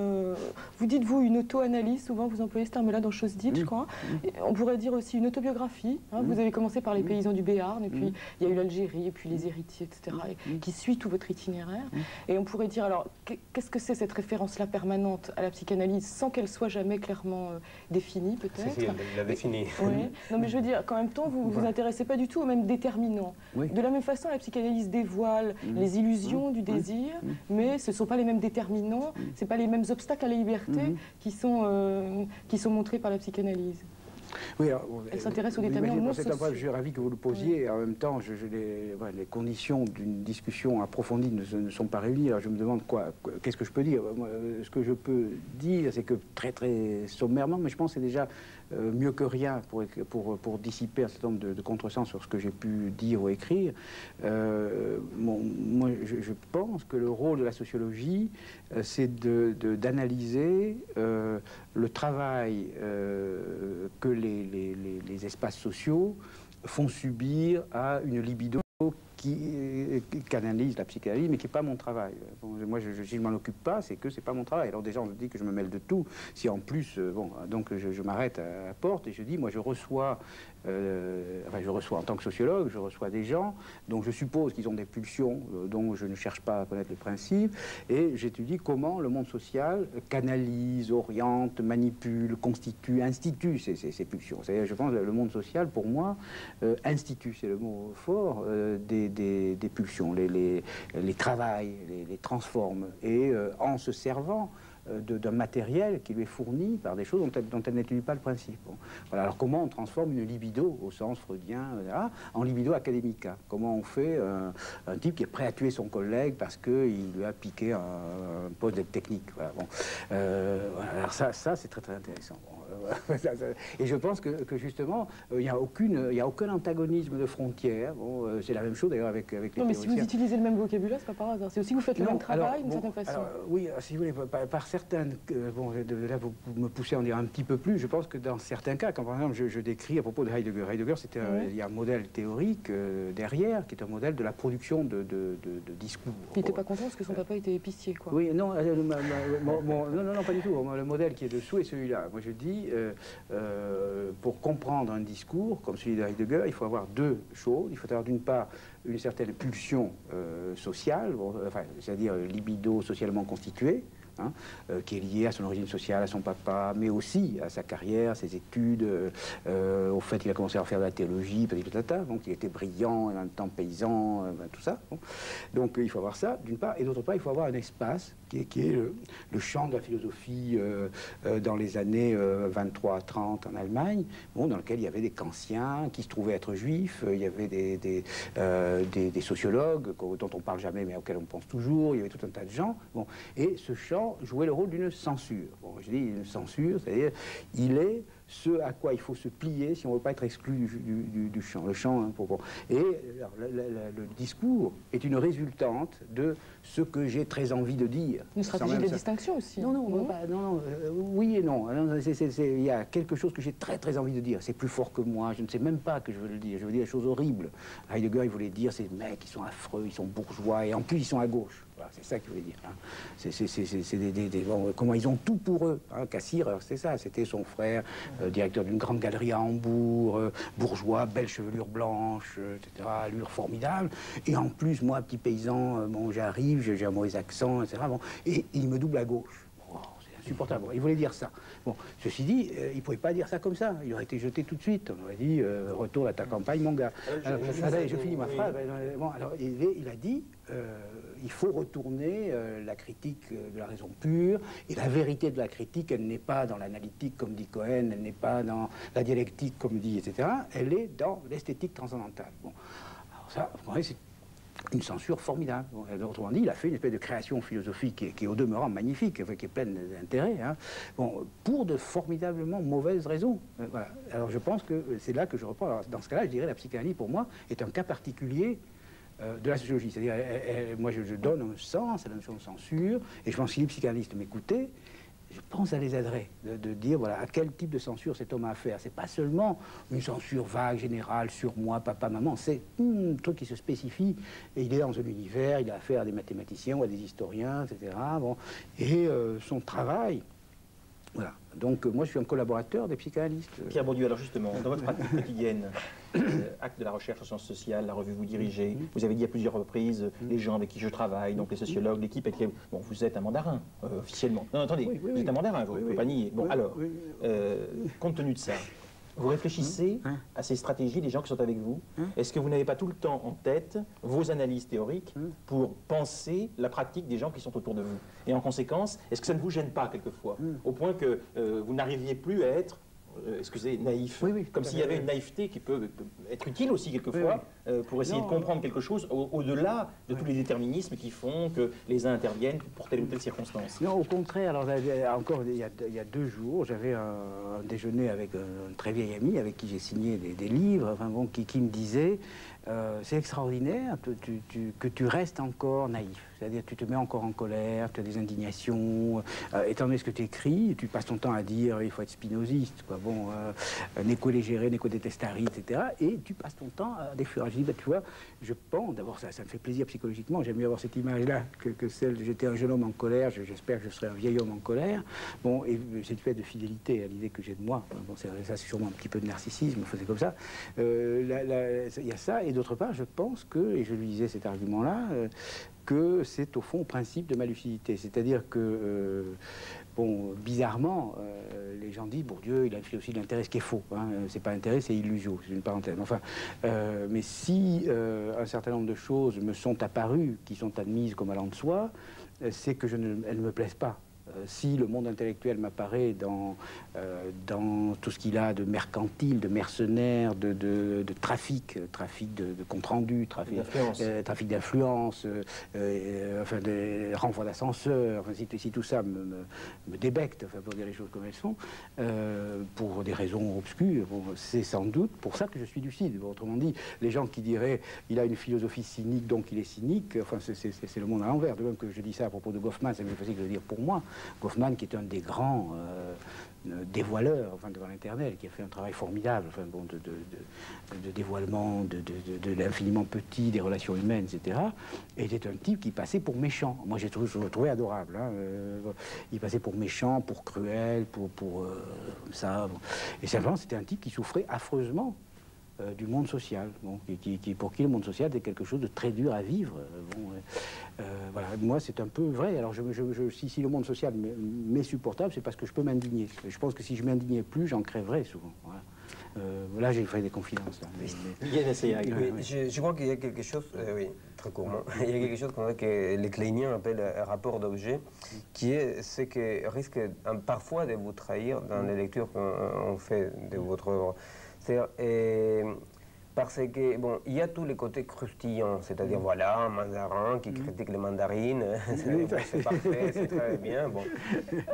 vous dites vous, une auto-analyse, souvent vous employez ce terme-là dans Chose dite, je crois. Et on pourrait dire aussi une autobiographie. Hein, vous avez commencé par les paysans du Béarn, et puis il y a eu l'Algérie, et puis les héritiers, etc., qui suit tout votre itinéraire. Et on pourrait dire, alors, qu'est-ce que c'est cette référence-là permanente à la psychanalyse, sans qu'elle soit jamais clairement définie, peut-être? Si, elle l'a définie. Oui. Non, mais je veux dire qu'en même temps, vous vous intéressez pas du tout aux mêmes déterminants. De la même façon, la psychanalyse dévoile les illusions du désir, mais ce ne sont pas les mêmes déterminants, ce ne pas les mêmes obstacles à la liberté qui sont montrés par la psychanalyse. Oui, alors, elle s'intéresse aux déterminants non sociaux. Je suis ravi que vous le posiez. Et en même temps, les conditions d'une discussion approfondie ne sont pas réunies. Alors je me demande qu'est-ce que je peux dire. Moi, ce que je peux dire, c'est que très très sommairement, mais je pense que c'est déjà mieux que rien pour dissiper un certain nombre de contresens sur ce que j'ai pu dire ou écrire. Moi, je pense que le rôle de la sociologie, c'est d'analyser le travail que les espaces sociaux font subir à une libido qui canalise la psychanalyse, mais qui n'est pas mon travail. Bon, moi, si je ne m'en occupe pas, c'est que c'est pas mon travail. Alors déjà, on me dit que je me mêle de tout. Si en plus, donc je m'arrête à la porte et je dis, moi, je reçois en tant que sociologue, je reçois des gens dont je suppose qu'ils ont des pulsions dont je ne cherche pas à connaître les principes, et j'étudie comment le monde social canalise, oriente, manipule, constitue, institue ces pulsions. Je pense que le monde social, pour moi, institue, c'est le mot fort, des pulsions, les travaille, les transforme, et en se servant d'un matériel qui lui est fourni par des choses dont elle n'étudie pas le principe. Bon. Voilà. Alors comment on transforme une libido, au sens freudien, en libido académica? Comment on fait un type qui est prêt à tuer son collègue parce qu'il lui a piqué un poste de technique? Voilà. Bon. Voilà. Alors ça c'est très très intéressant. Bon. Et je pense que justement, il n'y a aucun antagonisme de frontières. Bon, c'est la même chose d'ailleurs avec les Non, mais si théoriciens. vous utilisez le même vocabulaire, c'est pas par hasard. C'est aussi que vous faites le même travail d'une certaine façon. Oui, si vous voulez, par certaines... bon, là, vous me poussez à en dire un petit peu plus. Je pense que dans certains cas, quand par exemple je décris à propos de Heidegger, il y a un modèle théorique derrière, qui est un modèle de la production de discours. Il n'était pas content parce que son papa était épicier, quoi. Oui, non, non, pas du tout. Le modèle qui est dessous est celui-là. Moi, je dis, pour comprendre un discours comme celui de Heidegger, il faut avoir deux choses. Il faut avoir d'une part une certaine pulsion sociale, c'est-à-dire libido socialement constituée, hein, qui est liée à son origine sociale, à son papa, mais aussi à sa carrière, ses études, au fait qu'il a commencé à faire de la théologie, donc il était brillant, et en même temps paysan, tout ça. Bon. Donc il faut avoir ça, d'une part, et d'autre part, il faut avoir un espace qui est le champ de la philosophie dans les années 23-30 en Allemagne, bon, dans lequel il y avait des kantiens qui se trouvaient être juifs, il y avait des sociologues dont on parle jamais mais auxquels on pense toujours, il y avait tout un tas de gens, bon, et ce champ jouait le rôle d'une censure. Bon, je dis une censure, c'est-à-dire il est ce à quoi il faut se plier si on ne veut pas être exclu du champ. Le champ, hein, Et alors, le discours est une résultante de ce que j'ai très envie de dire. Une stratégie de distinction aussi. Oui et non. Il y a quelque chose que j'ai très très envie de dire. C'est plus fort que moi. Je ne sais même pas que je veux le dire. Je veux dire des choses horribles. Heidegger, il voulait dire ces mecs, ils sont affreux, ils sont bourgeois et en plus ils sont à gauche. Voilà, c'est ça qu'il voulait dire. Hein. Comment ils ont tout pour eux. Hein. Cassirer, c'est ça. C'était son frère, directeur d'une grande galerie à Hambourg, bourgeois, belle chevelure blanche, etc., allure formidable. Et en plus, moi, petit paysan, bon, j'arrive, j'ai un mauvais accent, etc. Bon, et il me double à gauche. Oh, c'est insupportable. Bon, il voulait dire ça. Bon, ceci dit, il ne pouvait pas dire ça comme ça. Il aurait été jeté tout de suite. On aurait dit, retourne à ta campagne, mon gars. Je finis ma phrase. Bon, alors, il a dit... il faut retourner la critique de la raison pure, et la vérité de la critique, elle n'est pas dans l'analytique, comme dit Cohen, elle n'est pas dans la dialectique, comme dit, etc., elle est dans l'esthétique transcendantale. Bon. Alors ça, vous voyez, c'est une censure formidable. Bon, autrement dit, il a fait une espèce de création philosophique qui est au demeurant magnifique, qui est pleine d'intérêt, hein, bon, pour de formidablement mauvaises raisons. Voilà. Alors je pense que c'est là que je reprends. Alors, dans ce cas-là, je dirais que la psychanalyse, pour moi, est un cas particulier de la sociologie. C'est-à-dire, moi, je donne un sens à la notion de censure, et je pense que si les psychanalystes m'écoutaient, je pense à les aiderait, de dire, voilà, à quel type de censure cet homme a affaire. C'est pas seulement une censure vague, générale, sur moi, papa, maman, c'est un truc qui se spécifie, et il est dans un univers, il a affaire à des mathématiciens ou à des historiens, etc. Bon. Et son travail... Voilà. Donc, moi, je suis un collaborateur des psychanalystes. Pierre Bourdieu, alors justement, dans votre pratique quotidienne, acte de la recherche en sciences sociales, la revue vous dirigez, vous avez dit à plusieurs reprises, les gens avec qui je travaille, donc les sociologues, l'équipe avec qui... Bon, vous êtes un mandarin, officiellement. Non, attendez, vous êtes un mandarin, vous ne pouvez pas nier. Bon, alors, compte tenu de ça, vous réfléchissez à ces stratégies des gens qui sont avec vous. Est-ce que vous n'avez pas tout le temps en tête vos analyses théoriques pour penser la pratique des gens qui sont autour de vous? Et en conséquence, est-ce que ça ne vous gêne pas quelquefois, au point que vous n'arriviez plus à être, excusez, naïf, comme s'il y avait une naïveté qui peut être utile aussi quelquefois pour essayer de comprendre quelque chose au-delà de tous les déterminismes qui font que les uns interviennent pour telle ou telle circonstance? Non, au contraire. Alors, encore il y a 2 jours, j'avais un déjeuner avec un très vieil ami avec qui j'ai signé des livres, enfin, bon, qui me disait c'est extraordinaire que tu restes encore naïf. C'est-à-dire tu te mets encore en colère, tu as des indignations, étant donné ce que tu écris, tu passes ton temps à dire il faut être spinoziste, quoi. Bon, neco légere, neco detestari, etc. Et tu passes ton temps à déflorer. Je dis, bah, tu vois, je pense, d'abord ça me fait plaisir psychologiquement, j'aime mieux avoir cette image-là que celle, j'étais un jeune homme en colère, j'espère que je serai un vieil homme en colère. Bon, et c'est une espèce de fidélité à l'idée que j'ai de moi. Bon, ça c'est sûrement un petit peu de narcissisme, c'est comme ça. Il y a ça, et d'autre part, je pense que, et je lui disais cet argument-là, que c'est au fond le principe de ma lucidité. C'est-à-dire que, bon, bizarrement, les gens disent, Bourdieu, il a une philosophie de l'intérêt, ce qui est faux. Hein, c'est pas intérêt, c'est illusio, c'est une parenthèse. Enfin, mais si un certain nombre de choses me sont apparues, qui sont admises comme allant de soi, c'est que elles ne me plaisent pas. Si le monde intellectuel m'apparaît dans tout ce qu'il a de mercantile, de mercenaires, de trafic de compte-rendu, trafic d'influence, enfin des renvois d'ascenseurs, enfin, si tout ça me débecte, enfin, pour dire les choses comme elles sont, pour des raisons obscures, bon, c'est sans doute pour ça que je suis lucide. Autrement dit, les gens qui diraient il a une philosophie cynique, donc il est cynique, enfin, c'est le monde à l'envers. De même que je dis ça à propos de Goffman, c'est plus facile de le dire pour moi. Goffman, qui est un des grands dévoileurs, enfin, devant l'Internet, qui a fait un travail formidable, enfin, bon, de dévoilement de l'infiniment petit des relations humaines, etc., était un type qui passait pour méchant. Moi, je le trouvais adorable. Hein, il passait pour méchant, pour cruel, pour ça. Bon. Et simplement, c'était un type qui souffrait affreusement du monde social, bon, pour qui le monde social est quelque chose de très dur à vivre. Bon, voilà, moi c'est un peu vrai. Alors si le monde social m'est supportable, c'est parce que je peux m'indigner. Je pense que si je m'indignais plus, j'en crèverais souvent. Voilà. Là, j'ai fait des confidences. Là, je crois qu'il y a quelque chose, oui, très courtement, il y a quelque chose que les Kleiniens appellent un rapport d'objet, qui est ce qui risque parfois de vous trahir dans les lectures qu'on fait de votre œuvre. Parce que, bon, il y a tous les côtés croustillants, c'est-à-dire, voilà, un mandarin qui critique les mandarines, c'est parfait, c'est très bien, bon.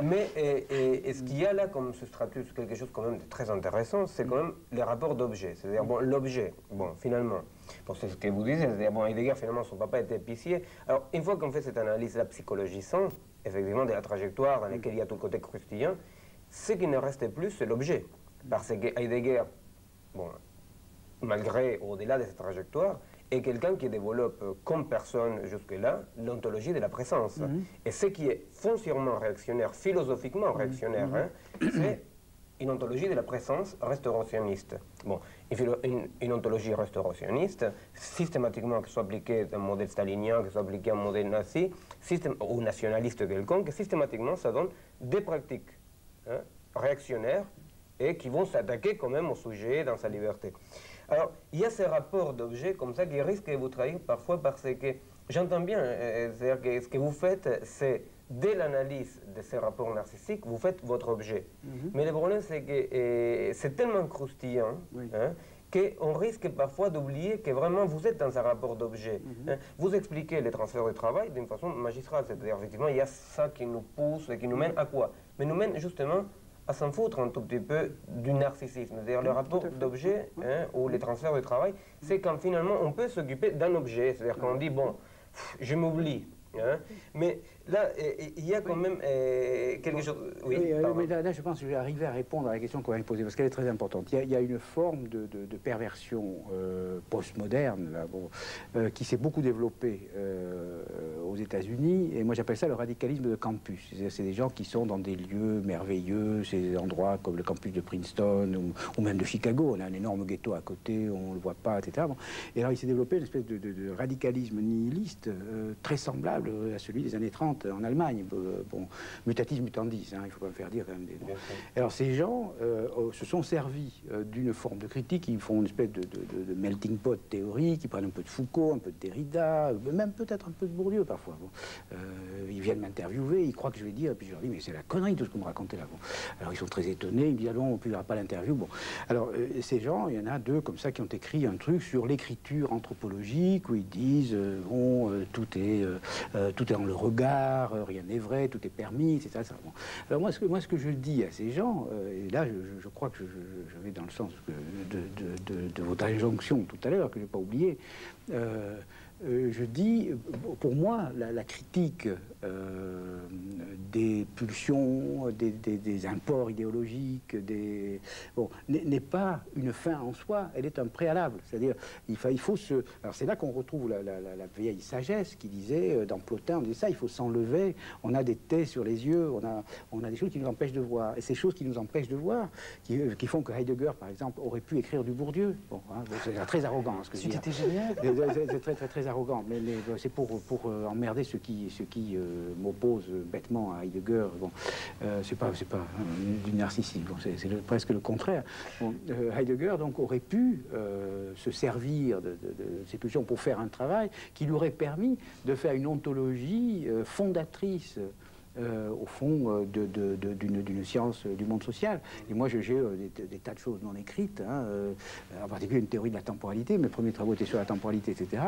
Mais ce qu'il y a là comme ce stratus, quelque chose quand même de très intéressant, c'est quand même les rapports d'objets. C'est-à-dire, bon, l'objet, bon, finalement, pour ce que vous disiez, c'est-à-dire, bon, Heidegger, finalement, son papa était épicier. Alors, une fois qu'on fait cette analyse, la psychologisant, effectivement, de la trajectoire dans laquelle il y a tout le côté croustillant, ce qui ne reste plus, c'est l'objet. Parce que Heidegger, bon, malgré, au-delà de cette trajectoire, est quelqu'un qui développe, comme personne jusque-là, l'ontologie de la présence. Et ce qui est foncièrement réactionnaire, philosophiquement réactionnaire, hein, c'est une ontologie de la présence restaurationniste. Bon, une ontologie restaurationniste, systématiquement, que soit appliquée à un modèle stalinien, que soit appliquée à un modèle nazi, ou nationaliste quelconque, systématiquement, ça donne des pratiques hein, réactionnaires et qui vont s'attaquer quand même au sujet dans sa liberté. Alors, il y a ces rapports d'objets comme ça qui risquent de vous trahir parfois parce que, j'entends bien, c'est-à-dire que ce que vous faites, c'est, dès l'analyse de ces rapports narcissiques, vous faites votre objet. Mais le problème, c'est que c'est tellement croustillant hein, qu'on risque parfois d'oublier que vraiment vous êtes dans un rapport d'objet. Hein. Vous expliquez les transferts de travail d'une façon magistrale, c'est-à-dire effectivement, il y a ça qui nous pousse et qui nous mène à quoi? Mais nous mène justement à s'en foutre un tout petit peu du narcissisme. C'est-à-dire le rapport d'objet hein, ou les transferts de travail, c'est quand finalement on peut s'occuper d'un objet. C'est-à-dire qu'on dit, bon, je m'oublie. Hein, mais là, il y a quand même quelque chose... Oui, mais là, je pense que je vais arriver à répondre à la question qu'on va me poser, parce qu'elle est très importante. Il y a une forme de perversion postmoderne là, bon, qui s'est beaucoup développée aux États-Unis, et moi j'appelle ça le radicalisme de campus. C'est des gens qui sont dans des lieux merveilleux, ces endroits comme le campus de Princeton ou même de Chicago. On a un énorme ghetto à côté, on ne le voit pas, etc. Bon. Et alors il s'est développé une espèce de radicalisme nihiliste très semblable à celui des années 30 en Allemagne. Bon, mutatis mutandis, hein, il ne faut pas me faire dire quand même des noms. Alors ces gens se sont servis d'une forme de critique, ils font une espèce de melting pot théorique, ils prennent un peu de Foucault, un peu de Derrida, même peut-être un peu de Bourdieu parfois. Bon. Ils viennent m'interviewer, ils croient que je vais dire, et puis je leur dis, mais c'est la connerie tout ce que vous me racontez là. Bon. Alors ils sont très étonnés, ils me disent, ah non, on ne publiera pas l'interview. Bon. Alors ces gens, il y en a deux comme ça qui ont écrit un truc sur l'écriture anthropologique, où ils disent, bon, tout est dans le regard, rien n'est vrai, tout est permis, etc. Bon. Alors moi, ce que je dis à ces gens, et là je crois que je vais dans le sens de votre injonction tout à l'heure, que je n'ai pas oublié, je dis, pour moi, la critique des pulsions, des imports idéologiques, bon, n'est pas une fin en soi, elle est un préalable. C'est-à-dire, il faut se... Alors c'est là qu'on retrouve la vieille sagesse qui disait, dans Plotin, on disait ça, il faut s'enlever, on a des taits sur les yeux, on a des choses qui nous empêchent de voir. Et ces choses qui nous empêchent de voir, qui font que Heidegger, par exemple, aurait pu écrire du Bourdieu. Bon, hein, c'est très arrogant, ce que je dis. C'était génial. C'est très arrogant, mais c'est pour emmerder ceux qui m'opposent bêtement à Heidegger. Bon, c'est pas du narcissisme, bon, c'est presque le contraire. Bon, Heidegger donc aurait pu se servir de ces pulsions pour faire un travail qui lui aurait permis de faire une ontologie fondatrice au fond, d'une science du monde social. Et moi, j'ai des tas de choses non écrites, hein, en particulier une théorie de la temporalité. Mes premiers travaux étaient sur la temporalité, etc.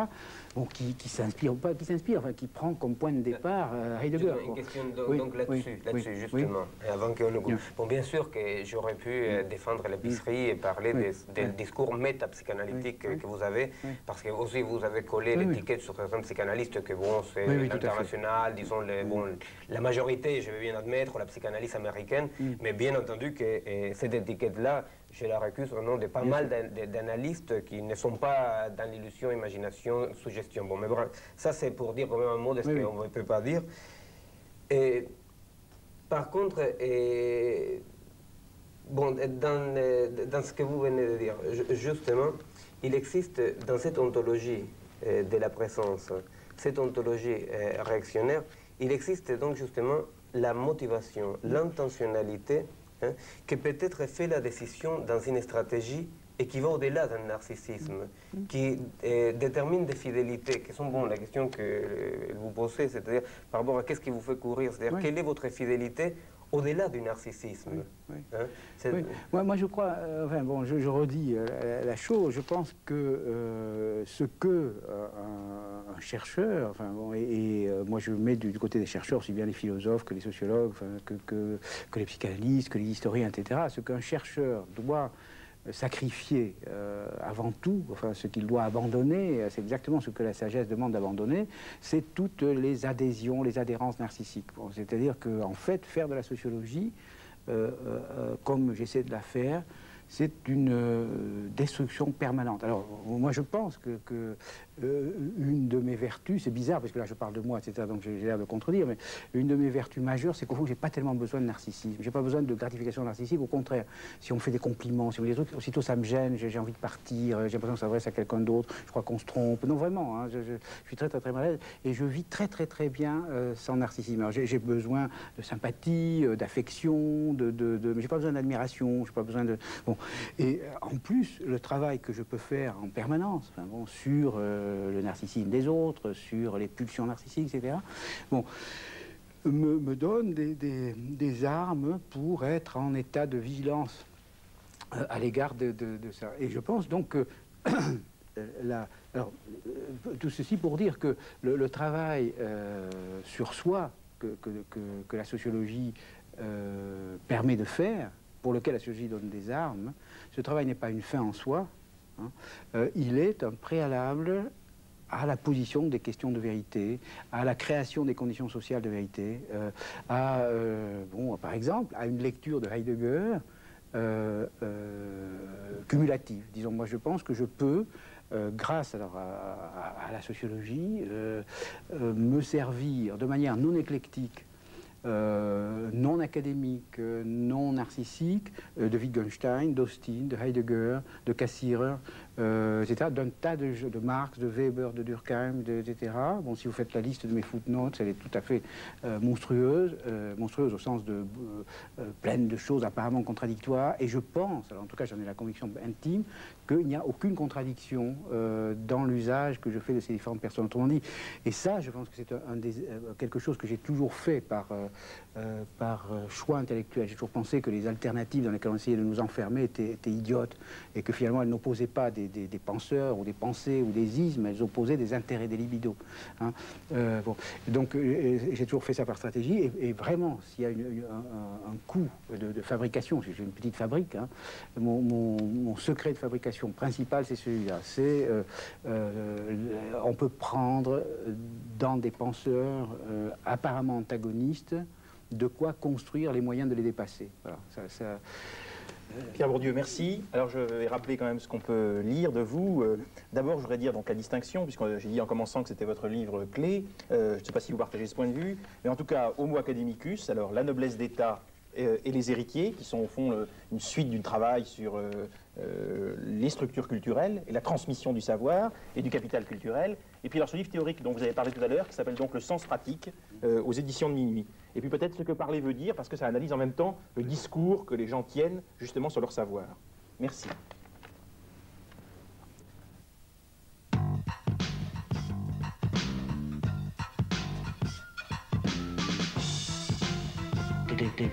Bon, qui s'inspire, pas qui s'inspire, enfin, qui prend comme point de départ Heidegger. Une question Oui, donc là-dessus, oui, justement, et avant qu'on le Bien. Bon, bien sûr que j'aurais pu défendre l'épicerie et parler des discours métapsychanalytiques que vous avez, parce que aussi vous avez collé l'étiquette sur certains psychanalystes que bon, c'est l'international, disons, bon, la majorité, je vais bien admettre, la psychanalyse américaine, mais bien entendu que cette étiquette-là, je la récuse au nom de pas mal d'analystes qui ne sont pas dans l'illusion, imagination, suggestion. Bon, mais bref, ça c'est pour dire quand même un mot de ce qu'on ne peut pas dire. Et, par contre, bon, dans ce que vous venez de dire, justement, il existe dans cette ontologie de la présence, cette ontologie réactionnaire, il existe donc justement la motivation, l'intentionnalité, hein, qui peut-être fait la décision dans une stratégie et qui va au-delà d'un narcissisme, qui détermine des fidélités, qui sont, bon, la question que vous posez, c'est-à-dire par rapport à qu'est-ce qui vous fait courir, c'est-à-dire quelle est votre fidélité au-delà du narcissisme. Hein, moi, je crois, enfin bon, je redis la chose, je pense que ce que un chercheur, enfin bon, moi je mets du côté des chercheurs, aussi bien les philosophes que les sociologues, enfin, que les psychanalystes, que les historiens, etc., ce qu'un chercheur doit sacrifier avant tout, enfin ce qu'il doit abandonner, c'est exactement ce que la sagesse demande d'abandonner, c'est toutes les adhésions, les adhérences narcissiques. Bon, c'est-à-dire qu'en fait, faire de la sociologie, comme j'essaie de la faire, c'est une destruction permanente. Alors, moi, je pense que une de mes vertus, c'est bizarre, parce que là, je parle de moi, etc., donc j'ai l'air de contredire, mais une de mes vertus majeures, c'est qu'au fond, j'ai pas tellement besoin de narcissisme. J'ai pas besoin de gratification narcissique, au contraire. Si on me fait des compliments, si on me dit des trucs, aussitôt ça me gêne, j'ai envie de partir, j'ai l'impression que ça s'adresse à quelqu'un d'autre, je crois qu'on se trompe. Non, vraiment, hein, je suis très, très, très mal à l'aise, et je vis très, très, très bien sans narcissisme. Alors, j'ai besoin de sympathie, d'affection, mais j'ai pas besoin d'admiration, j'ai pas besoin de... Bon. Et en plus, le travail que je peux faire en permanence, enfin, bon, sur le narcissisme des autres, sur les pulsions narcissiques, etc., bon, me donne des armes pour être en état de vigilance à l'égard de ça. Et je pense donc que tout ceci pour dire que le travail sur soi que la sociologie permet de faire, pour lequel la sociologie donne des armes, ce travail n'est pas une fin en soi, hein, il est un préalable à la position des questions de vérité, à la création des conditions sociales de vérité, par exemple, à une lecture de Heidegger cumulative. Disons, moi je pense que je peux, grâce à la sociologie, me servir de manière non éclectique, non académique, non narcissique, de Wittgenstein, d'Austin, de Heidegger, de Cassirer, etc., d'un tas de Marx, de Weber, de Durkheim, etc. Bon, si vous faites la liste de mes footnotes, elle est tout à fait monstrueuse au sens de pleine de choses apparemment contradictoires, et je pense, alors en tout cas j'en ai la conviction intime, qu'il n'y a aucune contradiction dans l'usage que je fais de ces différentes personnes. Autrement dit, et ça, je pense que c'est quelque chose que j'ai toujours fait par choix intellectuel. J'ai toujours pensé que les alternatives dans lesquelles on essayait de nous enfermer étaient idiotes, et que finalement elles n'opposaient pas des penseurs ou des pensées ou des ismes, elles opposaient des intérêts, des libidos. Hein. Donc j'ai toujours fait ça par stratégie, et vraiment, s'il y a un coût de fabrication, j'ai une petite fabrique, hein, mon secret de fabrication principal, c'est celui-là. C'est on peut prendre dans des penseurs apparemment antagonistes de quoi construire les moyens de les dépasser. Voilà, Pierre Bourdieu, merci. Alors je vais rappeler quand même ce qu'on peut lire de vous. D'abord, je voudrais dire donc la distinction, puisque j'ai dit en commençant que c'était votre livre clé. Je ne sais pas si vous partagez ce point de vue, mais en tout cas, Homo Academicus, alors la noblesse d'État et les héritiers, qui sont au fond une suite du travail sur les structures culturelles et la transmission du savoir et du capital culturel. Et puis alors ce livre théorique dont vous avez parlé tout à l'heure, qui s'appelle donc Le sens pratique, aux éditions de Minuit. Et puis peut-être ce que parler veut dire, parce que ça analyse en même temps le discours que les gens tiennent justement sur leur savoir. Merci. Délétable.